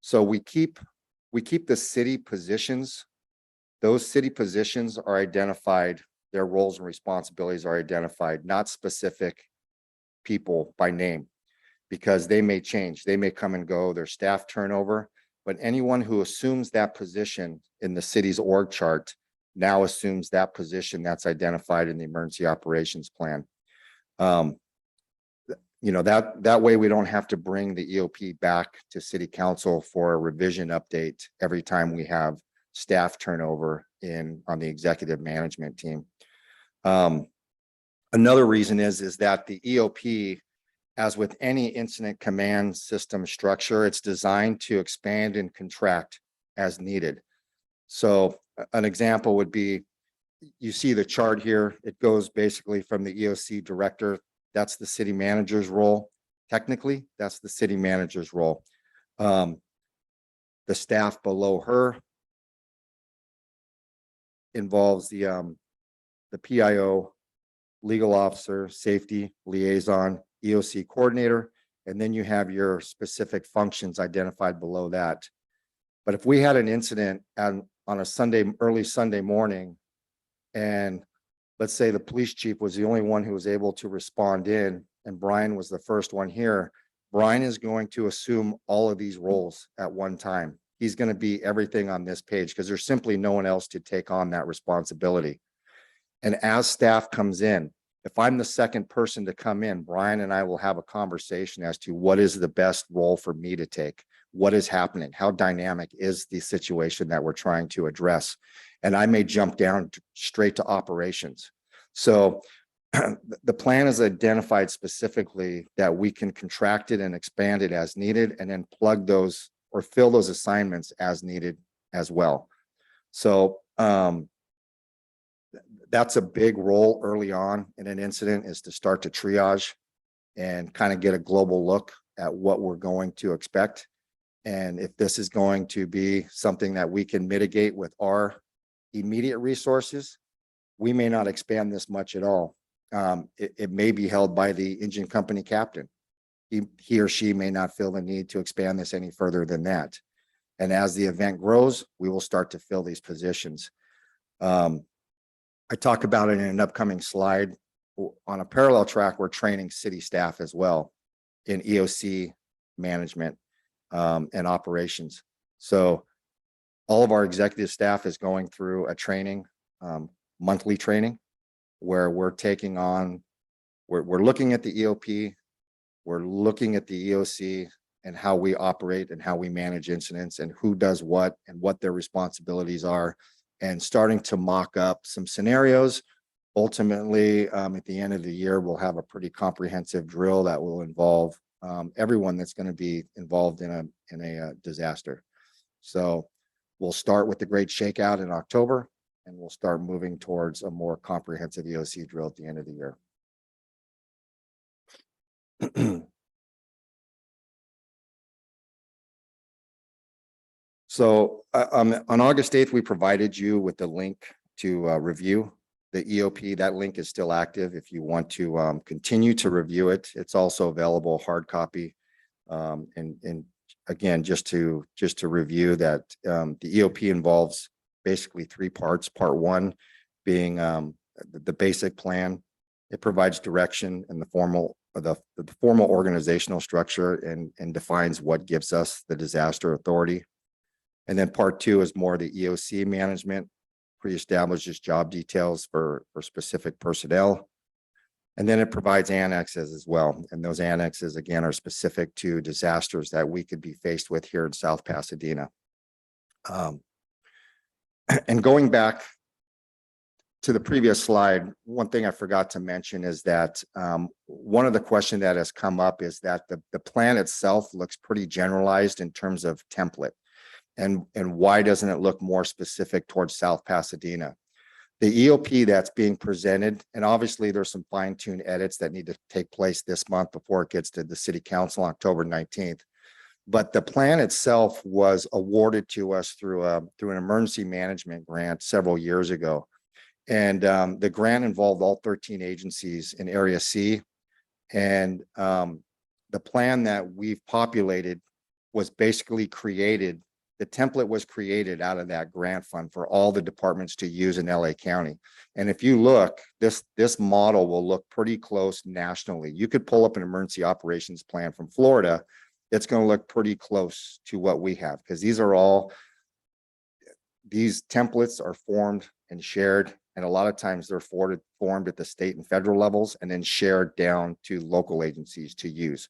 So we keep the city positions. Those city positions are identified, their roles and responsibilities are identified, not specific people by name, because they may change, they may come and go, their staff turnover. But anyone who assumes that position in the city's org chart now assumes that position that's identified in the emergency operations plan. You know, that way we don't have to bring the EOP back to city council for a revision update every time we have staff turnover on the executive management team. Another reason is that the EOP, as with any incident command system structure, it's designed to expand and contract as needed. So an example would be, you see the chart here, it goes basically from the EOC director, that's the city manager's role. Technically, that's the city manager's role. The staff below her involves the PIO, legal officer, safety, liaison, EOC coordinator, and then you have your specific functions identified below that. But if we had an incident on a early Sunday morning, and let's say the police chief was the only one who was able to respond in, and Brian was the first one here, Brian is going to assume all of these roles at one time. he's going to be everything on this page because there's simply no one else to take on that responsibility. And as staff comes in, if I'm the second person to come in, Brian and I will have a conversation as to what is the best role for me to take. What is happening? How dynamic is the situation that we're trying to address? And I may jump down straight to operations. So the plan is identified specifically that we can contract it and expand it as needed, and then plug those or fill those assignments as needed as well. So that's a big role early on in an incident, is to start to triage and kind of get a global look at what we're going to expect. And if this is going to be something that we can mitigate with our immediate resources, we may not expand this much at all. It may be held by the engine company captain. He or she may not feel the need to expand this any further than that. And as the event grows, we will start to fill these positions. I talk about it in an upcoming slide. On a parallel track, we're training city staff as well in EOC management and operations. So all of our executive staff is going through a training, monthly training, where we're taking on, we're looking at the EOP, we're looking at the EOC and how we operate and how we manage incidents and who does what and what their responsibilities are, and starting to mock up some scenarios. Ultimately, at the end of the year, we'll have a pretty comprehensive drill that will involve everyone that's going to be involved in a disaster. So we'll start with the Great Shakeout in October, and we'll start moving towards a more comprehensive EOC drill at the end of the year. So on August 8th, we provided you with the link to review the EOP. That link is still active if you want to continue to review it. It's also available hard copy. And again, just to review that the EOP involves basically three parts. Part one being the basic plan. It provides direction and the formal organizational structure and defines what gives us the disaster authority. And then part two is more the EOC management, pre-establishes job details for specific personnel. And then it provides annexes as well. And those annexes, again, are specific to disasters that we could be faced with here in South Pasadena. And going back to the previous slide, one thing I forgot to mention is that one of the questions that has come up is that the plan itself looks pretty generalized in terms of template. And why doesn't it look more specific towards South Pasadena? The EOP that's being presented, and obviously there's some fine-tuned edits that need to take place this month before it gets to the city council on October 19th. But the plan itself was awarded to us through an emergency management grant several years ago. And the grant involved all 13 agencies in Area C. And the plan that we've populated was basically created. The template was created out of that grant fund for all the departments to use in LA County. And if you look, this model will look pretty close nationally. You could pull up an emergency operations plan from Florida. It's going to look pretty close to what we have, because these templates are formed and shared. And a lot of times they're formed at the state and federal levels and then shared down to local agencies to use.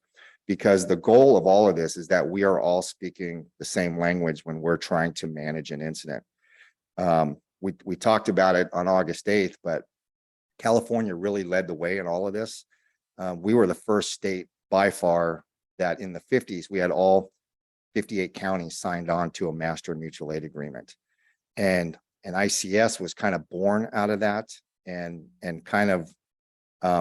Because the goal of all of this is that we are all speaking the same language when we're trying to manage an incident. We talked about it on August 8th, but California really led the way in all of this. We were the first state by far that in the 50s, we had all 58 counties signed on to a master mutual aid agreement. And ICS was kind of born out of that and kind of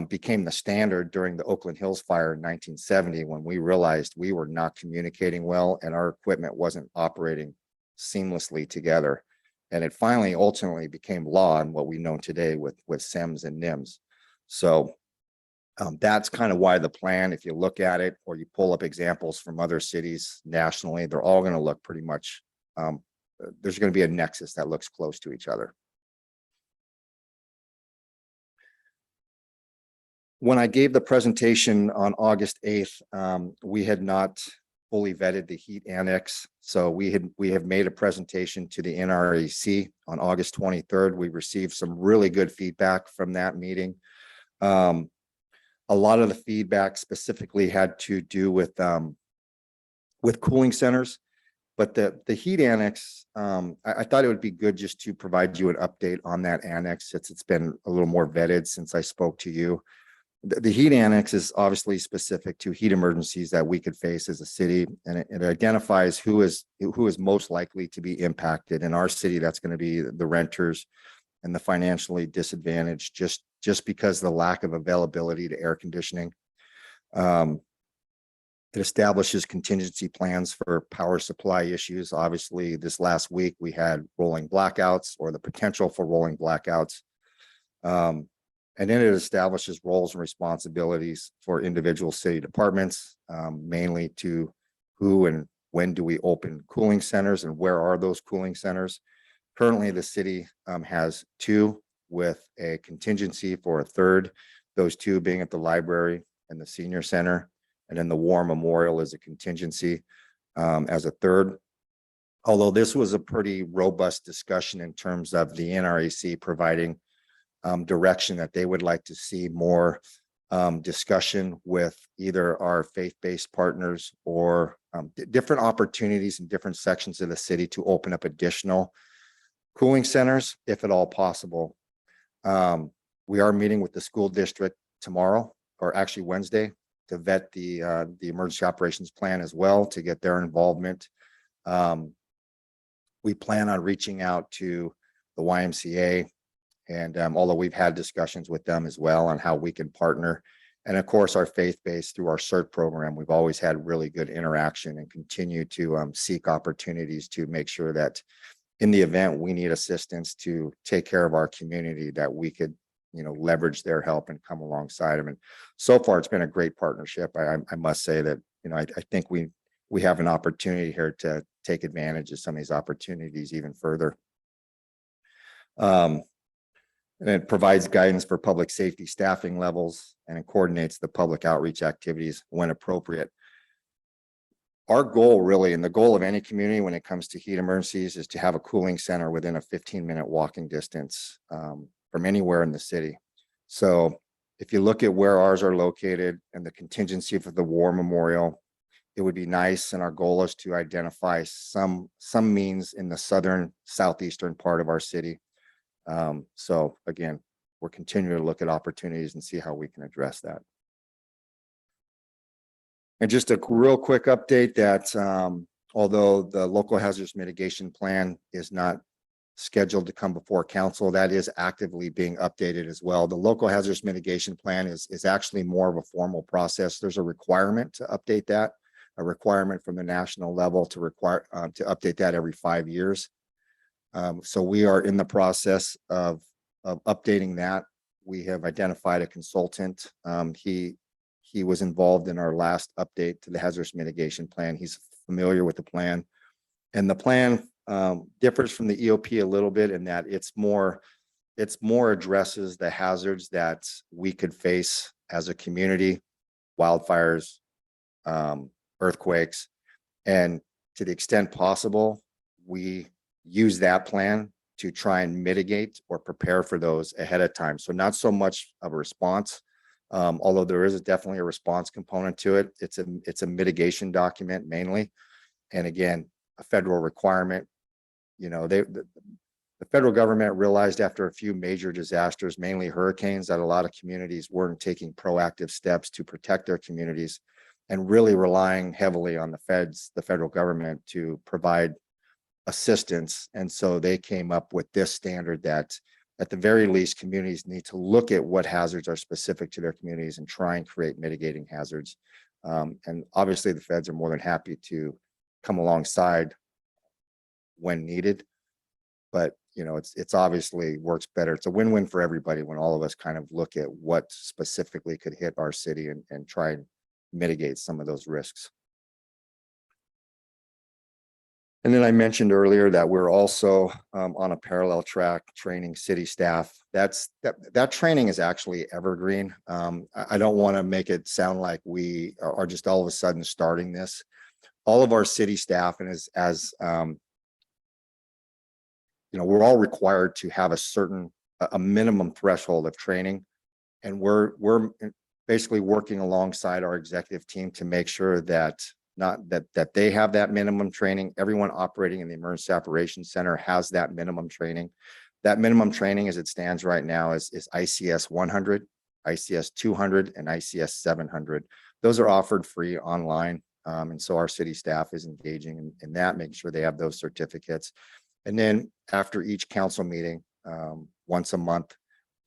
became the standard during the Oakland Hills fire in 1970, when we realized we were not communicating well and our equipment wasn't operating seamlessly together. And it finally ultimately became law and what we know today with SEMS and NIMS. So that's kind of why the plan, if you look at it or you pull up examples from other cities nationally, they're all going to look pretty much, there's going to be a nexus that looks close to each other. When I gave the presentation on August 8th, we had not fully vetted the heat annex. So we have made a presentation to the NREC on August 23rd. We received some really good feedback from that meeting. A lot of the feedback specifically had to do with cooling centers, but the heat annex, I thought it would be good just to provide you an update on that annex, since it's been a little more vetted since I spoke to you. The heat annex is obviously specific to heat emergencies that we could face as a city, and it identifies who is most likely to be impacted. In our city, that's going to be the renters and the financially disadvantaged, just because of the lack of availability to air conditioning. It establishes contingency plans for power supply issues. Obviously, this last week we had rolling blackouts, or the potential for rolling blackouts. And then it establishes roles and responsibilities for individual city departments, mainly to who and when do we open cooling centers and where are those cooling centers. Currently, the city has 2 with a contingency for a third, those 2 being at the library and the senior center. And then the War Memorial is a contingency as a third. Although this was a pretty robust discussion in terms of the NREC providing direction that they would like to see more discussion with either our faith-based partners or different opportunities in different sections of the city to open up additional cooling centers, if at all possible. We are meeting with the school district tomorrow, or actually Wednesday, to vet the emergency operations plan as well, to get their involvement. We plan on reaching out to the YMCA, and although we've had discussions with them as well on how we can partner. And of course, our faith-based through our CERT program, we've always had really good interaction and continue to seek opportunities to make sure that in the event we need assistance to take care of our community, that we could, leverage their help and come alongside them. And so far, it's been a great partnership. I must say that, I think we have an opportunity here to take advantage of some of these opportunities even further. And it provides guidance for public safety staffing levels, and it coordinates the public outreach activities when appropriate. Our goal really, and the goal of any community when it comes to heat emergencies, is to have a cooling center within a 15-minute walking distance from anywhere in the city. So if you look at where ours are located and the contingency for the War Memorial, it would be nice, and our goal is to identify some means in the southeastern part of our city. So again, we're continuing to look at opportunities and see how we can address that. And just a real quick update that although the local hazardous mitigation plan is not scheduled to come before council, that is actively being updated as well. The local hazardous mitigation plan is actually more of a formal process. There's a requirement to update that, a requirement from the national level to require to update that every 5 years. So we are in the process of updating that. We have identified a consultant. He was involved in our last update to the hazardous mitigation plan. He's familiar with the plan, and the plan differs from the EOP a little bit in that it's more addresses the hazards that we could face as a community: wildfires, earthquakes, and to the extent possible, we use that plan to try and mitigate or prepare for those ahead of time. So not so much of a response, although there is definitely a response component to it. It's a mitigation document mainly, and again, a federal requirement. The federal government realized after a few major disasters, mainly hurricanes, that a lot of communities weren't taking proactive steps to protect their communities, and really relying heavily on the federal government to provide assistance. And so they came up with this standard that at the very least, communities need to look at what hazards are specific to their communities and try and create mitigating hazards. And obviously the feds are more than happy to come alongside when needed, but it's obviously works better. It's a win-win for everybody when all of us kind of look at what specifically could hit our city and try and mitigate some of those risks. And then I mentioned earlier that we're also on a parallel track training city staff. That training is actually evergreen. I don't want to make it sound like we are just all of a sudden starting this. all of our city staff and as we're all required to have a minimum threshold of training. And we're basically working alongside our executive team to make sure that that they have that minimum training. Everyone operating in the Emergency Operations Center has that minimum training. That minimum training as it stands right now is ICS 100, ICS 200, and ICS 700. Those are offered free online. And so our city staff is engaging in that, making sure they have those certificates. And then after each council meeting, once a month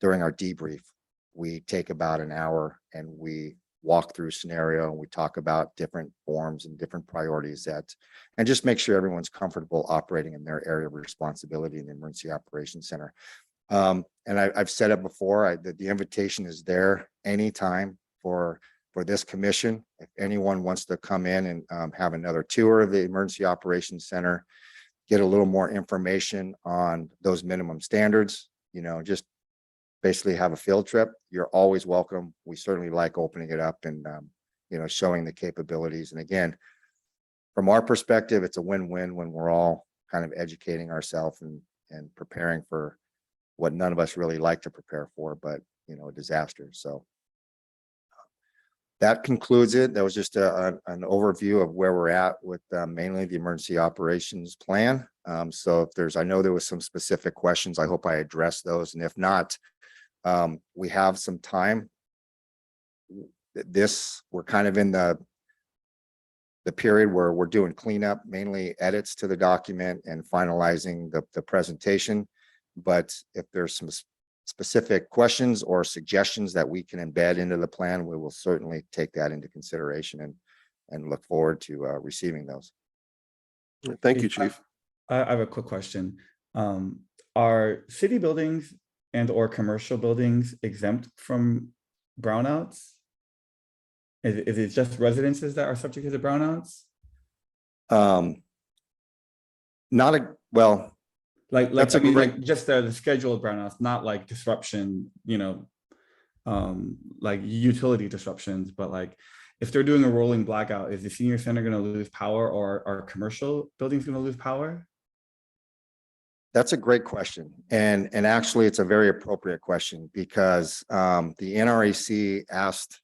during our debrief, we take about an hour and we walk through scenario and we talk about different forms and different priorities and just make sure everyone's comfortable operating in their area of responsibility in the Emergency Operations Center. And I've said it before, the invitation is there anytime for this commission. If anyone wants to come in and have another tour of the Emergency Operations Center, get a little more information on those minimum standards, just basically have a field trip, you're always welcome. We certainly like opening it up and, showing the capabilities. And again, from our perspective, it's a win-win when we're all kind of educating ourselves and preparing for what none of us really like to prepare for, but, a disaster. So that concludes it. That was just an overview of where we're at with mainly the emergency operations plan. So if I know there was some specific questions, I hope I addressed those. And if not, we have some time. We're kind of in the period where we're doing cleanup, mainly edits to the document and finalizing the presentation. But if there's some specific questions or suggestions that we can embed into the plan, we will certainly take that into consideration and look forward to receiving those. Thank you, Chief. I have a quick question. Are city buildings and or commercial buildings exempt from brownouts? Is it just residences that are subject to brownouts? Well, Like That's a great- like just the scheduled brownouts, not like disruption, like utility disruptions, but like if they're doing a rolling blackout, is the senior center going to lose power, or are commercial buildings going to lose power? That's a great question. And actually it's a very appropriate question because the NRAC asked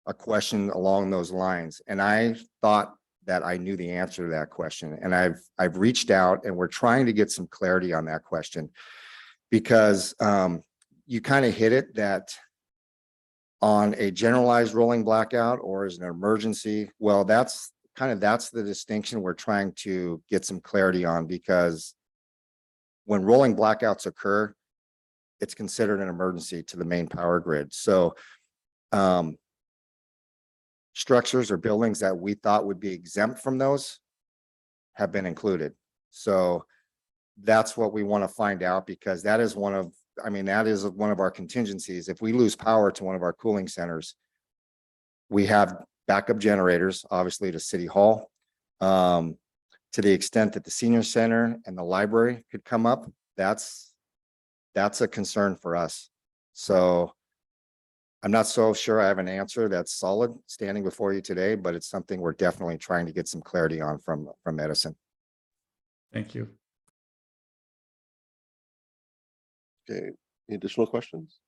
a question along those lines. And I thought that I knew the answer to that question. And I've reached out and we're trying to get some clarity on that question because you kind of hit it that on a generalized rolling blackout or as an emergency, well, that's the distinction we're trying to get some clarity on, because when rolling blackouts occur, it's considered an emergency to the main power grid. So structures or buildings that we thought would be exempt from those have been included. So that's what we want to find out, because that is one of our contingencies. If we lose power to one of our cooling centers, we have backup generators, obviously to City Hall. To the extent that the senior center and the library could come up, that's a concern for us. So I'm not so sure I have an answer that's solid standing before you today, but it's something we're definitely trying to get some clarity on from Edison. Thank you. Okay, any additional questions?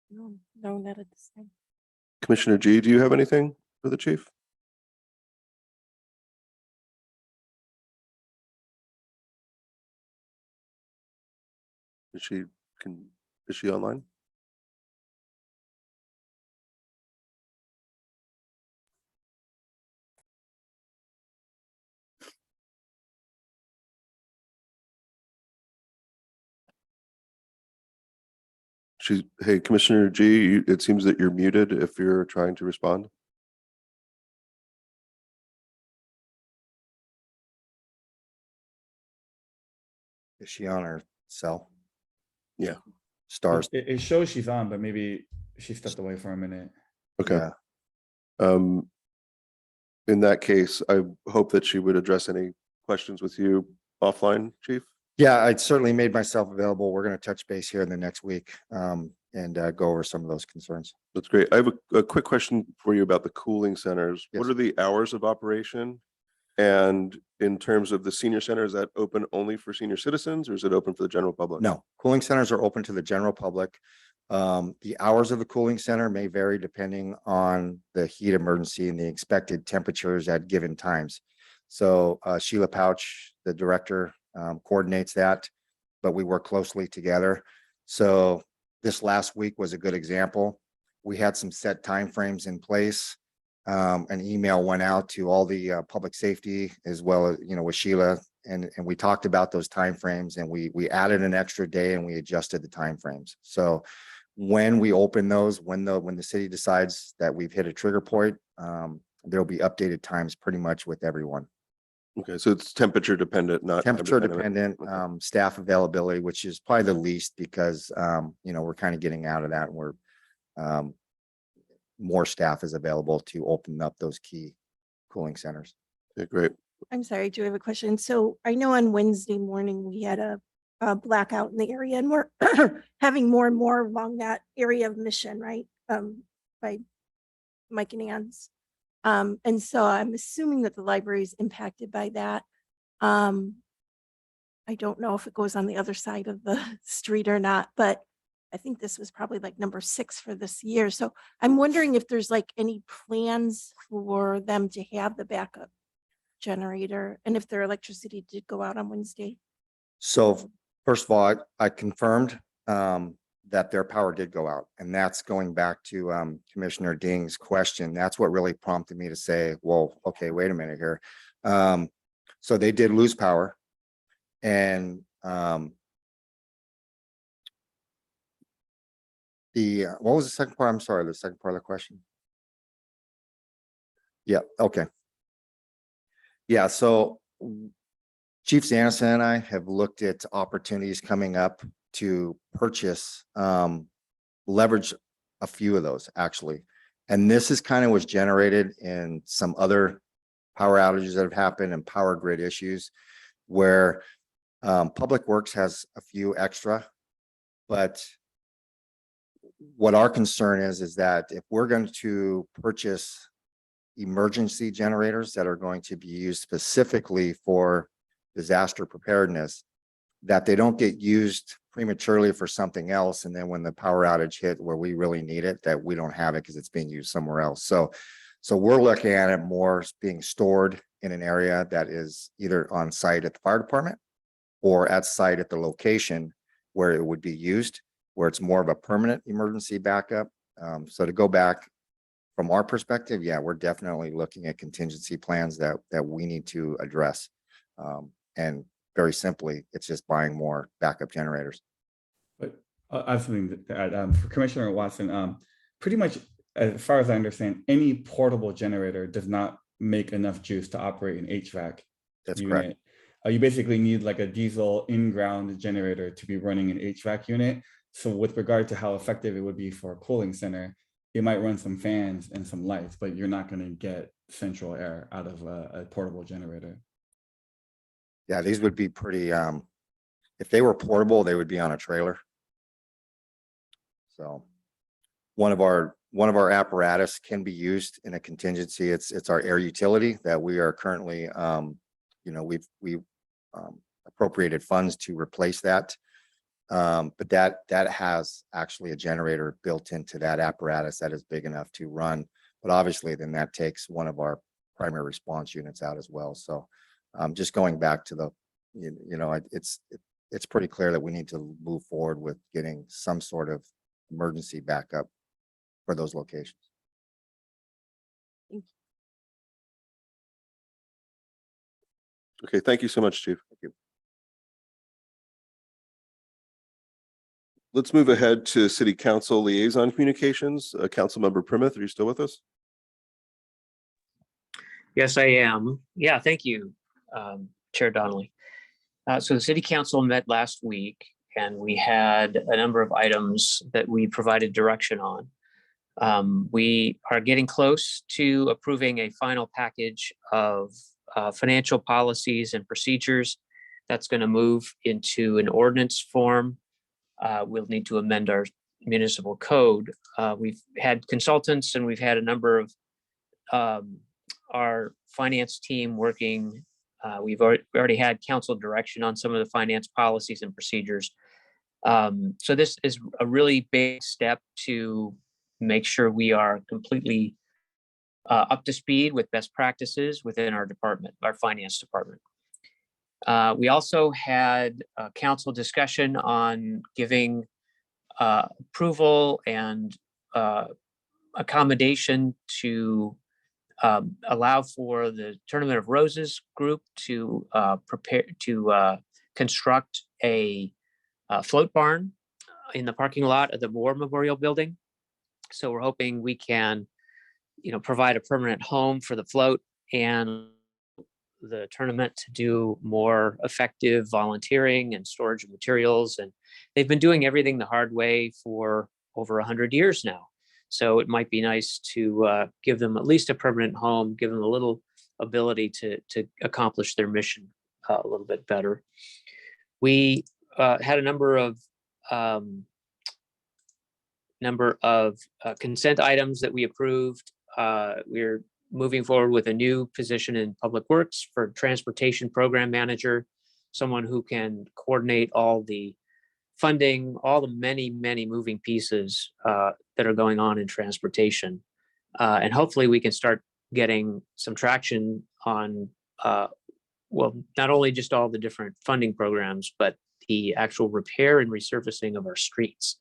No, not at this time. Commissioner G, do you have anything for the chief? Is she online? Hey, Commissioner G, it seems that you're muted if you're trying to respond. Is she on her cell? Yeah. Stars. It shows she's on, but maybe she stepped away for a minute. Okay. Yeah. In that case, I hope that she would address any questions with you offline, Chief. Yeah, I certainly made myself available. We're going to touch base here in the next week. And go over some of those concerns. That's great. I have a quick question for you about the cooling centers. What Yes. are the hours of operation? And in terms of the senior center, is that open only for senior citizens or is it open for the general public? No, cooling centers are open to the general public. The hours of the cooling center may vary depending on the heat emergency and the expected temperatures at given times. So Sheila Pouch, the director, coordinates that, but we work closely together. So this last week was a good example. We had some set timeframes in place. An email went out to all the public safety as well as, with Sheila, and we talked about those timeframes, and we added an extra day and we adjusted the timeframes. So when we open those, when the city decides that we've hit a trigger point, there'll be updated times pretty much with everyone. Okay, so it's temperature dependent, not Temperature dependent. dependent, staff availability, which is probably the least because, we're kind of getting out of that and we're, more staff is available to open up those key cooling centers. Okay, great. I'm sorry, do I have a question? So I know on Wednesday morning, we had a blackout in the area and we're having more and more along that area of Mission, right? By Mike and Ann's. And so I'm assuming that the library is impacted by that. I don't know if it goes on the other side of the street or not, but I think this was probably like number 6 for this year. So I'm wondering if there's like any plans for them to have the backup generator and if their electricity did go out on Wednesday. So first of all, I confirmed that their power did go out, and that's going back to Commissioner Ding's question. That's what really prompted me to say, well, okay, wait a minute here. So they did lose power, and what was the second part? I'm sorry, the second part of the question. Yeah, okay. Yeah, so Chief Zanison and I have looked at opportunities coming up to purchase, leverage a few of those actually. And this is kind of was generated in some other power outages that have happened and power grid issues where Public Works has a few extra, but what our concern is that if we're going to purchase emergency generators that are going to be used specifically for disaster preparedness, that they don't get used prematurely for something else. And then when the power outage hit where we really need it, that we don't have it because it's being used somewhere else. So we're looking at it more as being stored in an area that is either on site at the fire department or at site at the location where it would be used, where it's more of a permanent emergency backup. So to go back from our perspective, yeah, we're definitely looking at contingency plans that we need to address. And very simply, it's just buying more backup generators. But I have something to add for Commissioner Watson. Pretty much, as far as I understand, any portable generator does not make enough juice to operate an HVAC That's unit. correct. You basically need like a diesel in-ground generator to be running an HVAC unit. So with regard to how effective it would be for a cooling center, it might run some fans and some lights, but you're not going to get central air out of a portable generator. Yeah, these would be pretty, if they were portable, they would be on a trailer. So one of our apparatus can be used in a contingency. It's our air utility that we are currently, we've appropriated funds to replace that. But that has actually a generator built into that apparatus that is big enough to run. But obviously then that takes one of our primary response units out as well. So just going back to the, it's pretty clear that we need to move forward with getting some sort of emergency backup for those locations. Okay, thank you so much, Chief. Thank you. Let's move ahead to City Council Liaison Communications. Councilmember Primoth, are you still with us? Yes, I am. Yeah, thank you, Chair Donnelly. So the City Council met last week and we had a number of items that we provided direction on. We are getting close to approving a final package of financial policies and procedures that's going to move into an ordinance form. We'll need to amend our municipal code. We've had consultants and we've had a number of our finance team working. We've already had council direction on some of the finance policies and procedures. So this is a really big step to make sure we are completely up to speed with best practices within our department, our finance department. We also had a council discussion on giving approval and accommodation to allow for the Tournament of Roses group to construct a float barn in the parking lot of the War Memorial Building. So we're hoping we can, provide a permanent home for the float and the tournament to do more effective volunteering and storage of materials. And they've been doing everything the hard way for over 100 years now. So it might be nice to give them at least a permanent home, give them a little ability to accomplish their mission a little bit better. We had a number of consent items that we approved. We're moving forward with a new position in Public Works for transportation program manager, someone who can coordinate all the funding, all the many moving pieces that are going on in transportation. And hopefully we can start getting some traction on, not only just all the different funding programs, but the actual repair and resurfacing of our streets.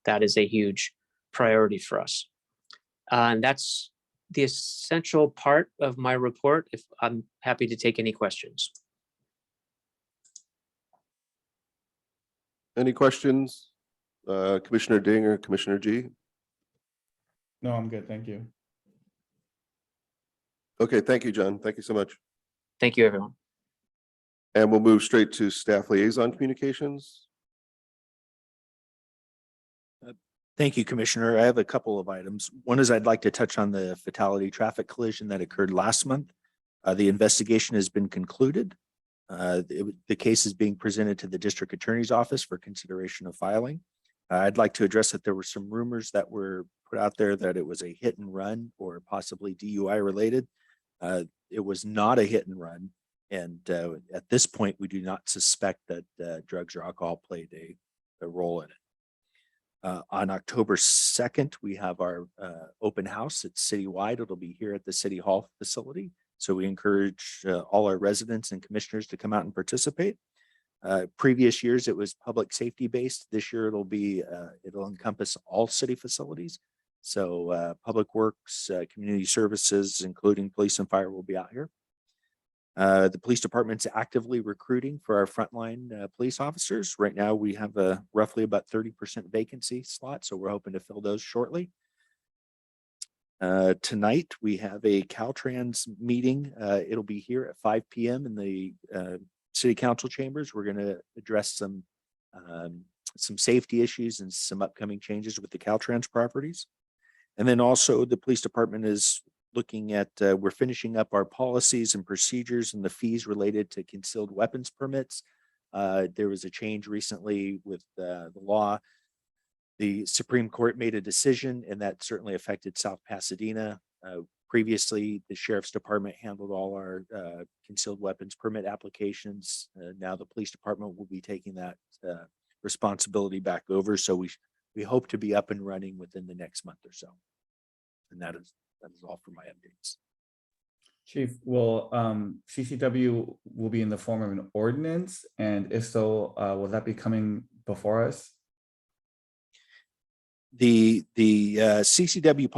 That is a huge priority for us. And that's the essential part of my report. If I'm happy to take any questions. Any questions? Commissioner Ding or Commissioner G? No, I'm good. Thank you. Okay, thank you, John. Thank you so much. Thank you, everyone. And we'll move straight to staff liaison communications. Thank you, Commissioner. I have a couple of items. One is I'd like to touch on the fatality traffic collision that occurred last month. The investigation has been concluded. The case is being presented to the district attorney's office for consideration of filing. I'd like to address that there were some rumors that were put out there that it was a hit and run or possibly DUI related. It was not a hit and run. And at this point, we do not suspect that drugs or alcohol played a role in it. On October 2nd, we have our open house. It's citywide. It'll be here at the City Hall facility. So we encourage all our residents and commissioners to come out and participate. Previous years, it was public safety based. This year, it'll encompass all city facilities. So Public Works, community services, including police and fire, will be out here. The police department's actively recruiting for our frontline police officers. Right now, we have a roughly about 30% vacancy slot, so we're hoping to fill those shortly. Tonight, we have a Caltrans meeting. It'll be here at 5 p.m. in the City Council chambers. We're going to address some safety issues and some upcoming changes with the Caltrans properties. And then also the police department is looking at, we're finishing up our policies and procedures and the fees related to concealed weapons permits. There was a change recently with the law. The Supreme Court made a decision, and that certainly affected South Pasadena. Previously, the Sheriff's Department handled all our concealed weapons permit applications. Now the police department will be taking that responsibility back over. So we hope to be up and running within the next month or so. And that is all for my updates. Chief, will CCW will be in the form of an ordinance? And if so, will that be coming before us? The CCW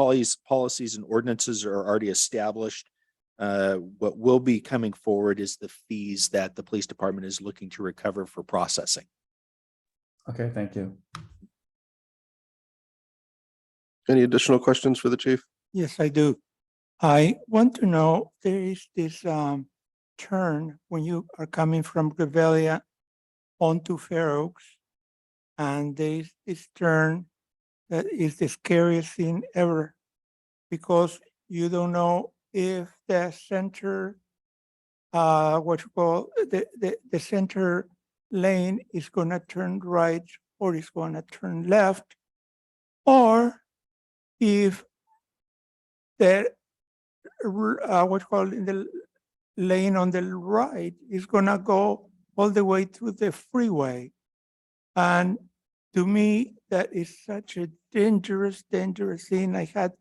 policies and ordinances are already established. What will be coming forward is the fees that the police department is looking to recover for processing. Okay, thank you. Any additional questions for the chief? Yes, I do. I want to know, there is this turn when you are coming from Revelia onto Fair Oaks, and there is this turn that is the scariest thing ever, because you don't know if the center, the center lane is going to turn right or is going to turn left. or if the what's called in the lane on the right is gonna go all the way to the freeway. And to me, that is such a dangerous thing. I had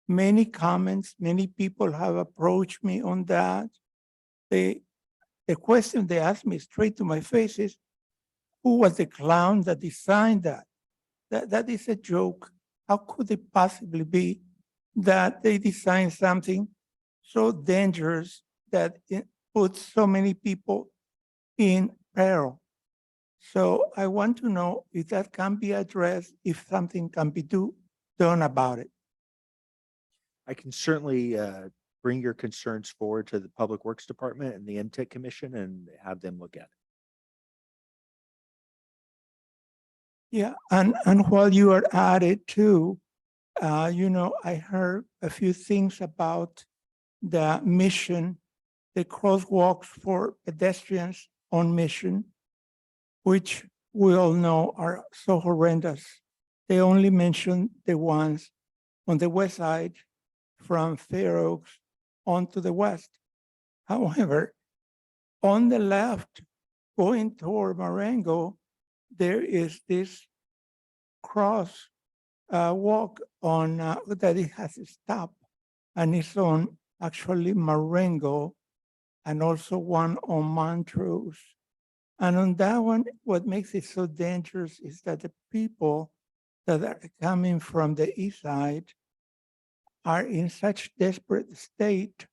many comments, many people have approached me on that. The question they asked me straight to my face is, who was the clown that designed that? That is a joke. How could it possibly be that they designed something so dangerous that it puts so many people in peril? So I want to know if that can be addressed, if something can be done about it. I can certainly bring your concerns forward to the Public Works Department and the MTIC Commission and have them look at it. Yeah, and while you are at it too, I heard a few things about the mission, the crosswalks for pedestrians on Mission, which we all know are so horrendous. They only mention the ones on the west side from Fair Oaks onto the west. However, on the left, going toward Marengo, there is this cross walk on that it has a stop, and it's on actually Marengo and also one on Montrose. And on that one, what makes it so dangerous is that the people that are coming from the east side are in such desperate state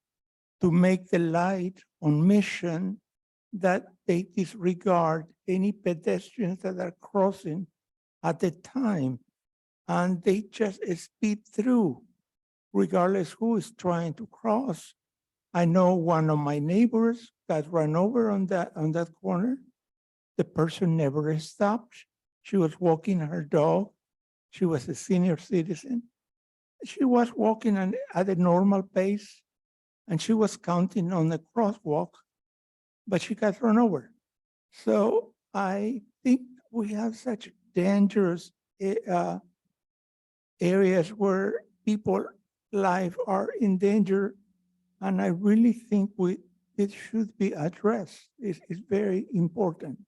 to make the light on Mission that they disregard any pedestrians that are crossing at the time, and they just speed through regardless who is trying to cross. I know one of my neighbors got run over on that corner. The person never stopped. She was walking her dog. She was a senior citizen. She was walking at a normal pace, and she was counting on the crosswalk, but she got run over. So I think we have such dangerous areas where people's lives are in danger, and I really think it should be addressed. It's very important.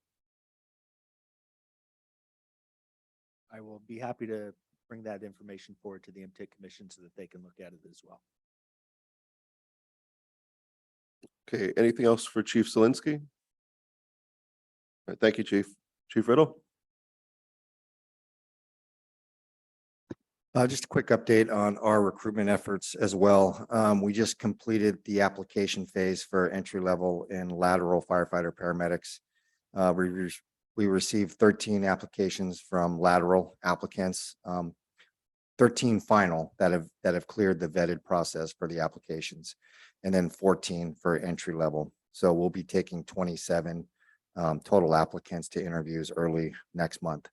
I will be happy to bring that information forward to the MTIC Commission so that they can look at it as well. Okay, anything else for Chief Zielinski? All right, thank you, Chief. Chief Riddle? Just a quick update on our recruitment efforts as well. We just completed the application phase for entry level and lateral firefighter paramedics. We received 13 applications from lateral applicants, 13 final that have cleared the vetted process for the applications, and then 14 for entry level. So we'll be taking 27 total applicants to interviews early next month.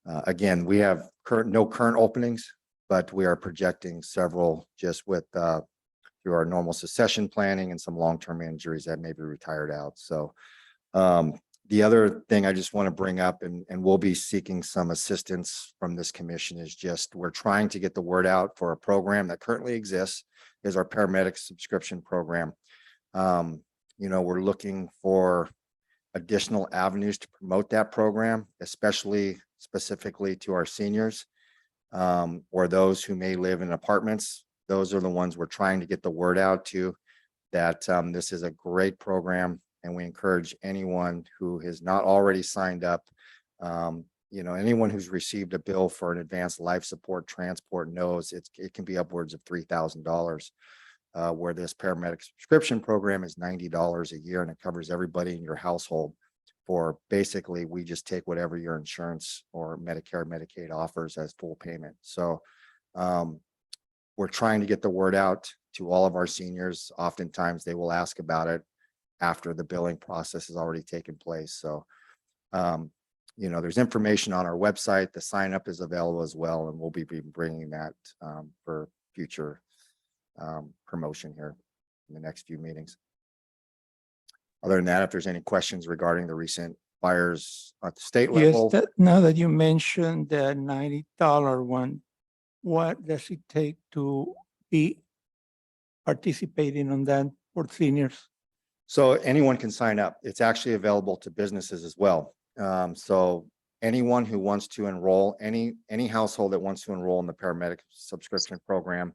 Again, we have no current openings, but we are projecting several just with through our normal succession planning and some long-term injuries that may be retired out. So the other thing I just want to bring up, and we'll be seeking some assistance from this commission, is just we're trying to get the word out for a program that currently exists, is our paramedic subscription program. We're looking for additional avenues to promote that program, especially specifically to our seniors or those who may live in apartments. Those are the ones we're trying to get the word out to, that this is a great program, and we encourage anyone who has not already signed up, anyone who's received a bill for an advanced life support transport knows it can be upwards of $3,000. Where this paramedic subscription program is $90 a year, and it covers everybody in your household. For basically, we just take whatever your insurance or Medicare, Medicaid offers as full payment. So we're trying to get the word out to all of our seniors. Oftentimes they will ask about it after the billing process has already taken place. So, there's information on our website. The sign up is available as well, and we'll be bringing that for future promotion here in the next few meetings. Other than that, if there's any questions regarding the recent fires at the state level. Yes, now that you mentioned the $90 one, what does it take to be participating on that for seniors? So anyone can sign up. It's actually available to businesses as well. So anyone who wants to enroll, any household that wants to enroll in the paramedic subscription program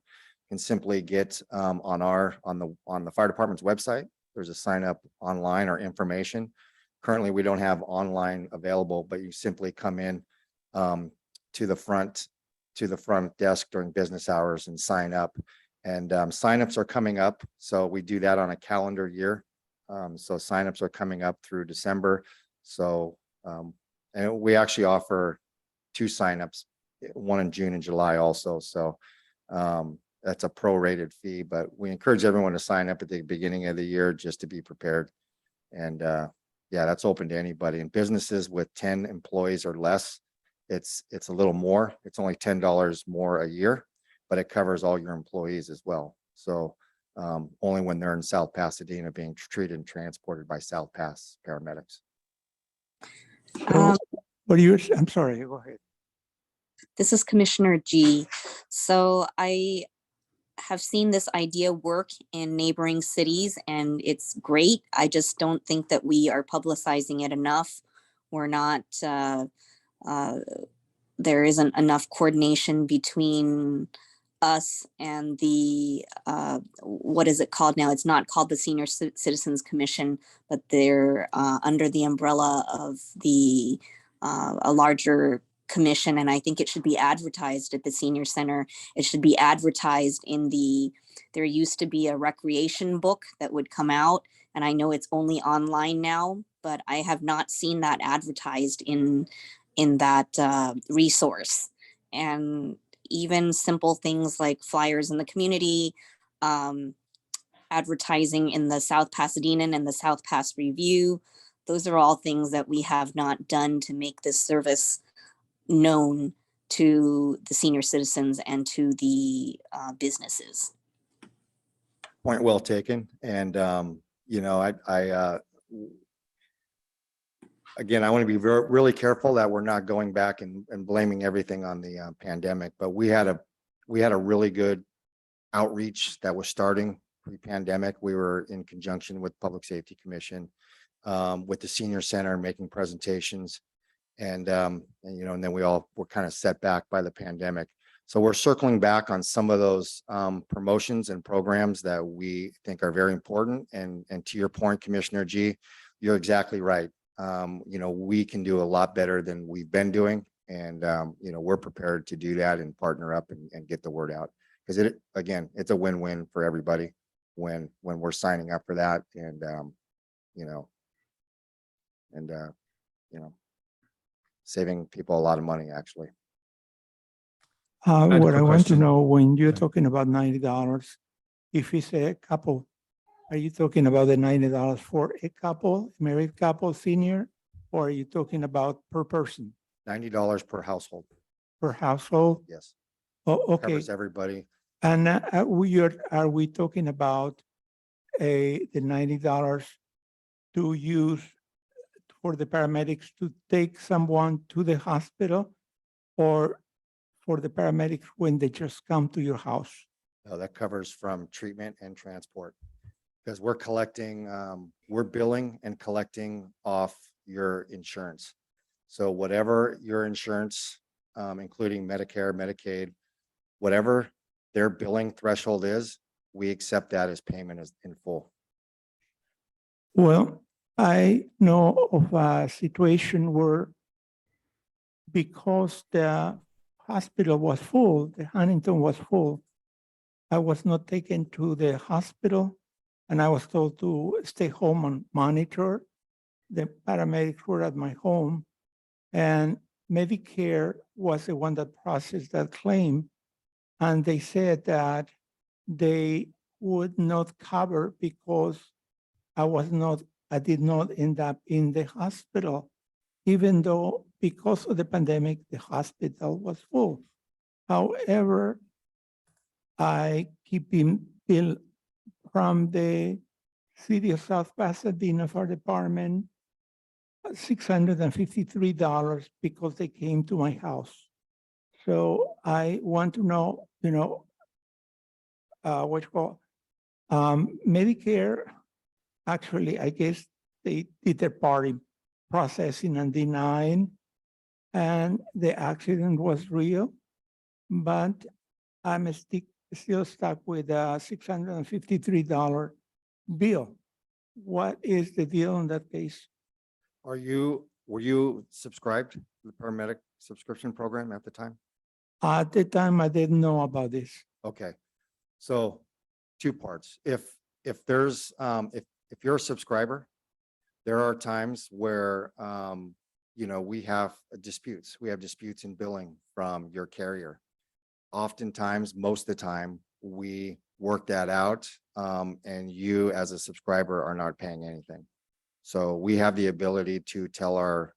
can simply get on the fire department's website. There's a sign up online or information. Currently, we don't have online available, but you simply come in to the front desk during business hours and sign up. And signups are coming up. So we do that on a calendar year. So signups are coming up through December. So and we actually offer 2 signups, one in June and July also. So that's a prorated fee, but we encourage everyone to sign up at the beginning of the year just to be prepared. And yeah, that's open to anybody. And businesses with 10 employees or less, it's a little more. It's only $10 more a year, but it covers all your employees as well. So only when they're in South Pasadena being treated and transported by South Pass paramedics. So, what do you, I'm sorry, go ahead. This is Commissioner G. So I have seen this idea work in neighboring cities and it's great. I just don't think that we are publicizing it enough. We're not, there isn't enough coordination between us and the, what is it called now? It's not called the Senior Citizens Commission, but they're under the umbrella of the, a larger commission. And I think it should be advertised at the senior center. It should be advertised in the, there used to be a recreation book that would come out. And I know it's only online now, but I have not seen that advertised in that resource. And even simple things like flyers in the community, advertising in the South Pasadenan and the South Pass Review. Those are all things that we have not done to make this service known to the senior citizens and to the businesses. Point well taken. And, you know, again, I want to be really careful that we're not going back and blaming everything on the pandemic, but we had a really good outreach that was starting pre-pandemic. We were in conjunction with Public Safety Commission, with the senior center making presentations. And you know, and then we all were kind of set back by the pandemic. So we're circling back on some of those promotions and programs that we think are very important. And to your point, Commissioner G, you're exactly right. You know, we can do a lot better than we've been doing. And, you know, we're prepared to do that and partner up and get the word out. Because again, it's a win-win for everybody when we're signing up for that. And, you know, saving people a lot of money, actually. What I quick want to question. know, when you're Okay. talking about $90, if it's a couple, are you talking about the $90 for a couple, married couple, senior, or are you talking about per person, $90 per household. per household? Yes. Oh, okay. Covers everybody. And are we talking about the $90 to use for the paramedics to take someone to the hospital, or for the paramedics when they just come to your house? No, that covers from treatment and transport. Because we're collecting, we're billing and collecting off your insurance. So whatever your insurance, including Medicare, Medicaid, whatever their billing threshold is, we accept that as payment as in full. Well, I know of a situation where, because the hospital was full, the Huntington was full, I was not taken to the hospital, and I was told to stay home and monitor. The paramedics were at my home, and Medicare was the one that processed that claim. And they said that they would not cover because I did not end up in the hospital, even though because of the pandemic, the hospital was full. However, I keep being billed from the City of South Pasadena Fire Department $653 because they came to my house. So I want to know, what you call, Medicare, actually, I guess they did their part in processing and denying, and the accident was real, but I'm still stuck with a $653 bill. What is the deal in that case? Were you subscribed to the paramedic subscription program at the time? At the time, I didn't know about this. Okay, so two parts. If there's, if you're a subscriber, there are times where, we have disputes. We have disputes in billing from your carrier. Oftentimes, most of the time, we work that out, and you as a subscriber are not paying anything. So we have the ability to tell our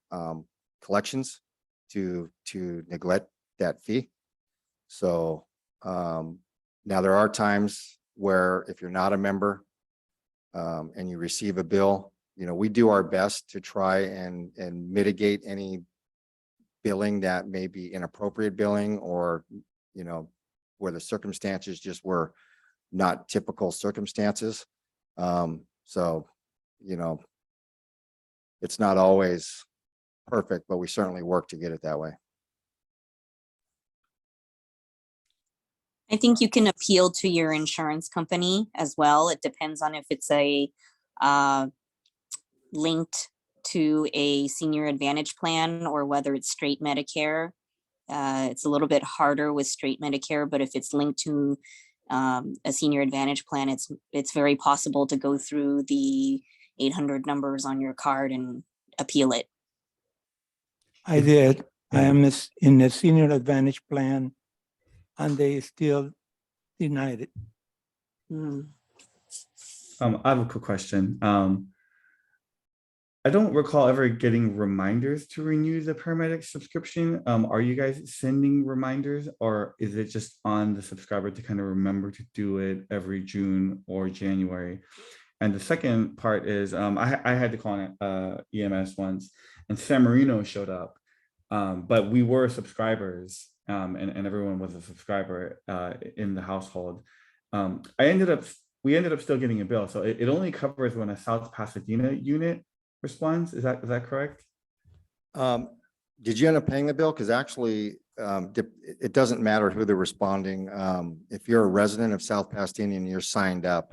collections to neglect that fee. So now there are times where if you're not a member and you receive a bill, we do our best to try and mitigate any billing that may be inappropriate billing, or where the circumstances just were not typical circumstances. So it's not always perfect, but we certainly work to get it that way. I think you can appeal to your insurance company as well. It depends on if it's a linked to a senior advantage plan or whether it's straight Medicare. It's a little bit harder with straight Medicare, but if it's linked to a senior advantage plan, it's very possible to go through the 800 numbers on your card and appeal it. I did. I am in the senior advantage plan, and they still denied it. Mm. I have a quick question. I don't recall ever getting reminders to renew the paramedic subscription. Are you guys sending reminders, or is it just on the subscriber to kind of remember to do it every June or January? And the second part is I had to call EMS once, and San Marino showed up, but we were subscribers, and everyone was a subscriber in the household. We ended up still getting a bill, so it only covers when a South Pasadena unit responds. Is that correct? Did you end up paying the bill? Because actually, it doesn't matter who they're responding. If you're a resident of South Pasadena and you're signed up,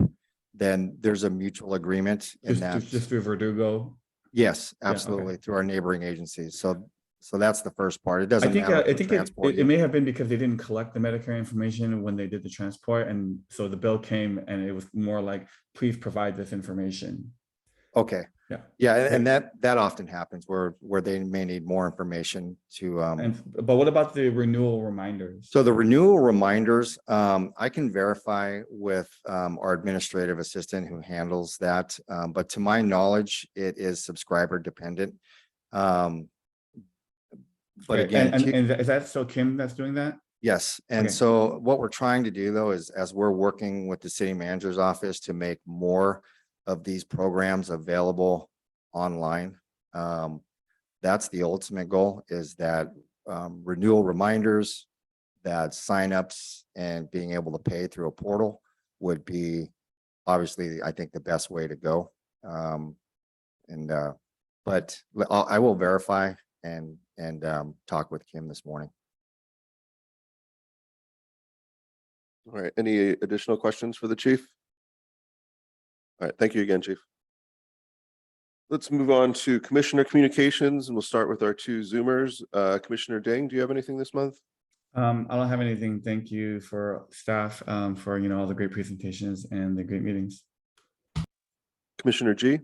then there's a mutual agreement in that. Just through Verdugo. Yes, okay. absolutely, through our neighboring agencies. So that's the first part. It doesn't matter. I think it may have been because they didn't collect the Medicare information when they did the transport, and so the bill came and it was more like, please provide this information. Okay. Yeah. And that often happens where they may need more information to. But what about the renewal reminders? So the renewal reminders, I can verify with our administrative assistant who handles that. But to my knowledge, it is subscriber dependent. But again, and is that so Kim that's doing that? Yes. And Okay. so what we're trying to do though is, as we're working with the city manager's office to make more of these programs available online, that's the ultimate goal, is that renewal reminders, that signups and being able to pay through a portal would be obviously, I think, the best way to go. But I will verify and talk with Kim this morning. All right, any additional questions for the chief? All right, thank you again, Chief. Let's move on to Commissioner Communications, and we'll start with our two Zoomers. Commissioner Ding, do you have anything this month? I don't have anything. Thank you for staff for all the great presentations and the great meetings. Commissioner G?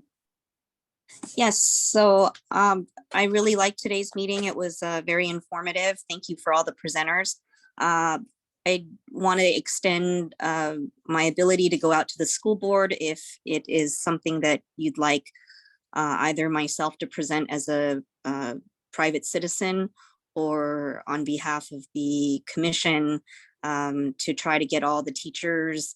Yes, so I really liked today's meeting. It was very informative. Thank you for all the presenters. I want to extend my ability to go out to the school board if it is something that you'd like either myself to present as a private citizen or on behalf of the commission to try to get all the teachers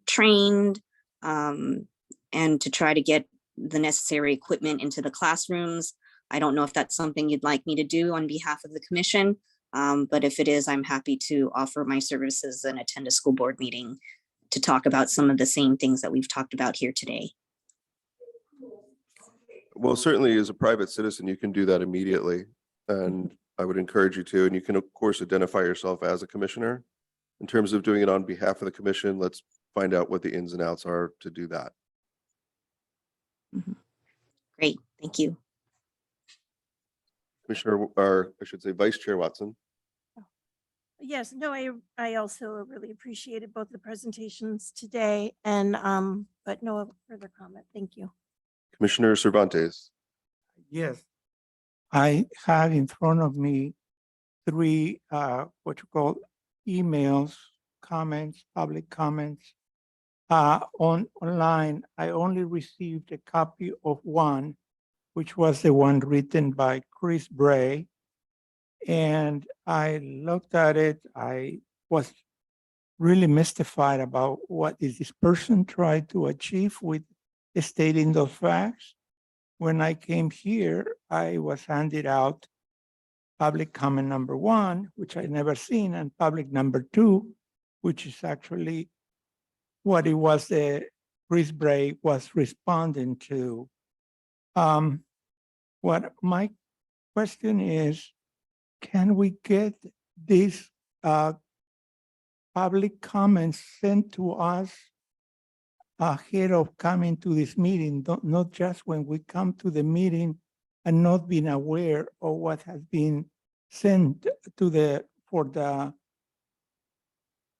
trained and to try to get the necessary equipment into the classrooms. I don't know if that's something you'd like me to do on behalf of the commission. But if it is, I'm happy to offer my services and attend a school board meeting to talk about some of the same things that we've talked about here today. Well, certainly as a private citizen, you can do that immediately. And I would encourage you to, and you can of course identify yourself as a commissioner. In terms of doing it on behalf of the commission, let's find out what the ins and outs are to do that. Great, thank you. Commissioner, or I should say Vice Chair Watson. Yes, no, I also really appreciated both the presentations today and, but no further comment. Thank you. Commissioner Cervantes. Yes. I have in front of me three, what you call emails, comments, public comments. Online, I only received a copy of one, which was the one written by Chris Bray. And I looked at it. I was really mystified about what is this person tried to achieve with stating those facts. When I came here, I was handed out public comment number 1, which I never seen, and public number 2, which is actually what it was that Chris Bray was responding to. What my question is, can we get these public comments sent to us ahead of coming to this meeting, not just when we come to the meeting and not being aware of what has been sent to for the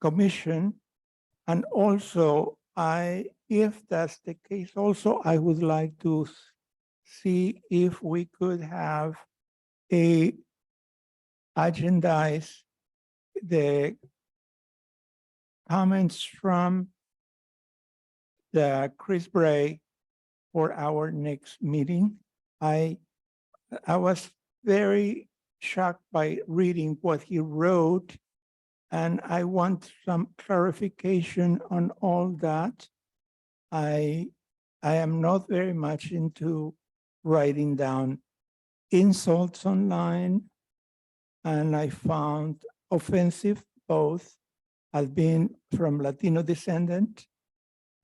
commission? And also, if that's the case, also, I would like to see if we could have agendize the comments from the Chris Bray for our next meeting. I was very shocked by reading what he wrote, and I want some clarification on all that. I am not very much into writing down insults online, and I found offensive both as being from Latino descendant,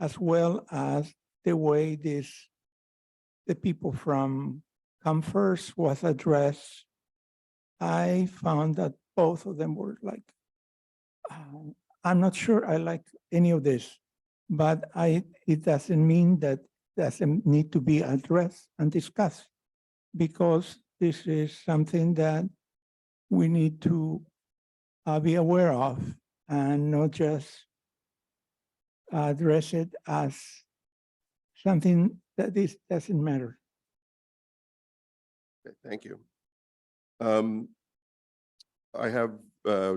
as well as the way the people from Come First was addressed. I found that both of them were like, I'm not sure I like any of this, but it doesn't mean that doesn't need to be addressed and discussed, because this is something that we need to be aware of and not just address it as something that this doesn't matter. Okay, thank you. I have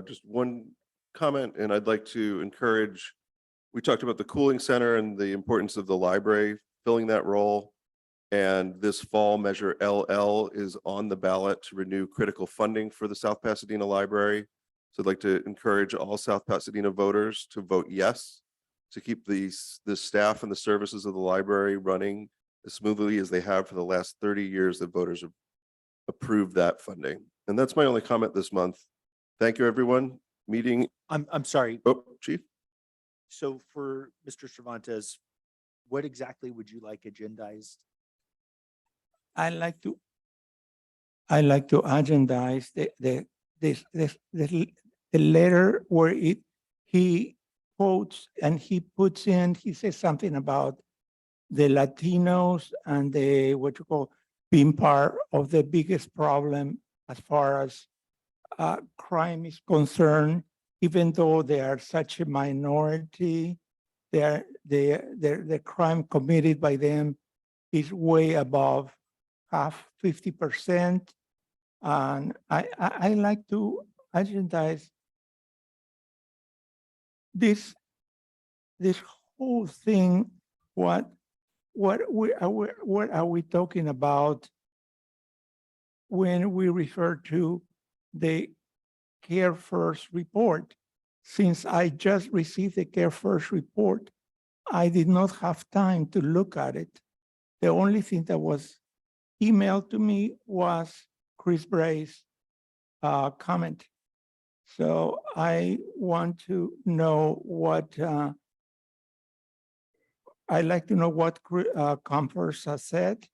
just one comment, and I'd like to encourage, we talked about the cooling center and the importance of the library filling that role. And this fall, Measure LL is on the ballot to renew critical funding for the South Pasadena Library. So I'd like to encourage all South Pasadena voters to vote yes, to keep the staff and the services of the library running as smoothly as they have for the last 30 years that voters have approved that funding. And that's my only comment this month. Thank you, everyone. Meeting. I'm sorry. Oh, Chief. So for Mr. Cervantes, what exactly would you like agendized? I like to agendize the letter where he quotes and he puts in, he says something about the Latinos and the what you call being part of the biggest problem as far as crime is concerned, even though they are such a minority, the crime committed by them is way above half, 50%. And I like to agendize this whole thing. What are we talking about when we refer to the Care First report? Since I just received the Care First report, I did not have time to look at it. The only thing that was emailed to me was Chris Bray's comment. So I want to know what, I'd like to know what Comforts has said.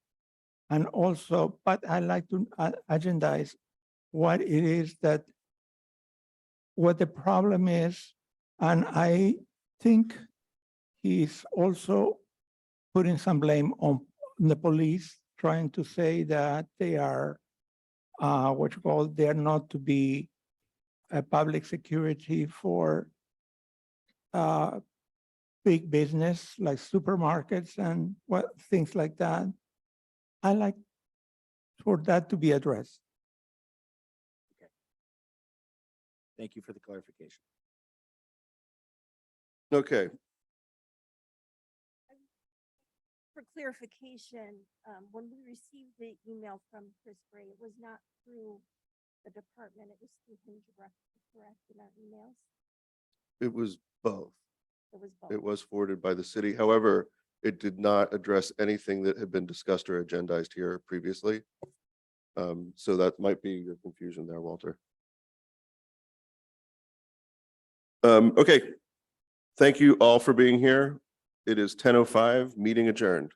And also, but I like to agendize what it is that, what the problem is. And I think he's also putting some blame on the police, trying to say that they are, what you call, they are not to be a public security for big business like supermarkets and what things like that. I like for that to be addressed. Thank you for the clarification. Okay, For clarification, when we received the email from Chris Gray, it was not through the department, it was through him directly, correct, in our emails? it was both. It was both. It was forwarded by the city. However, it did not address anything that had been discussed or agendized here previously. So that might be your confusion there, Walter. Okay. Thank you all for being here. It is 10:05, meeting adjourned.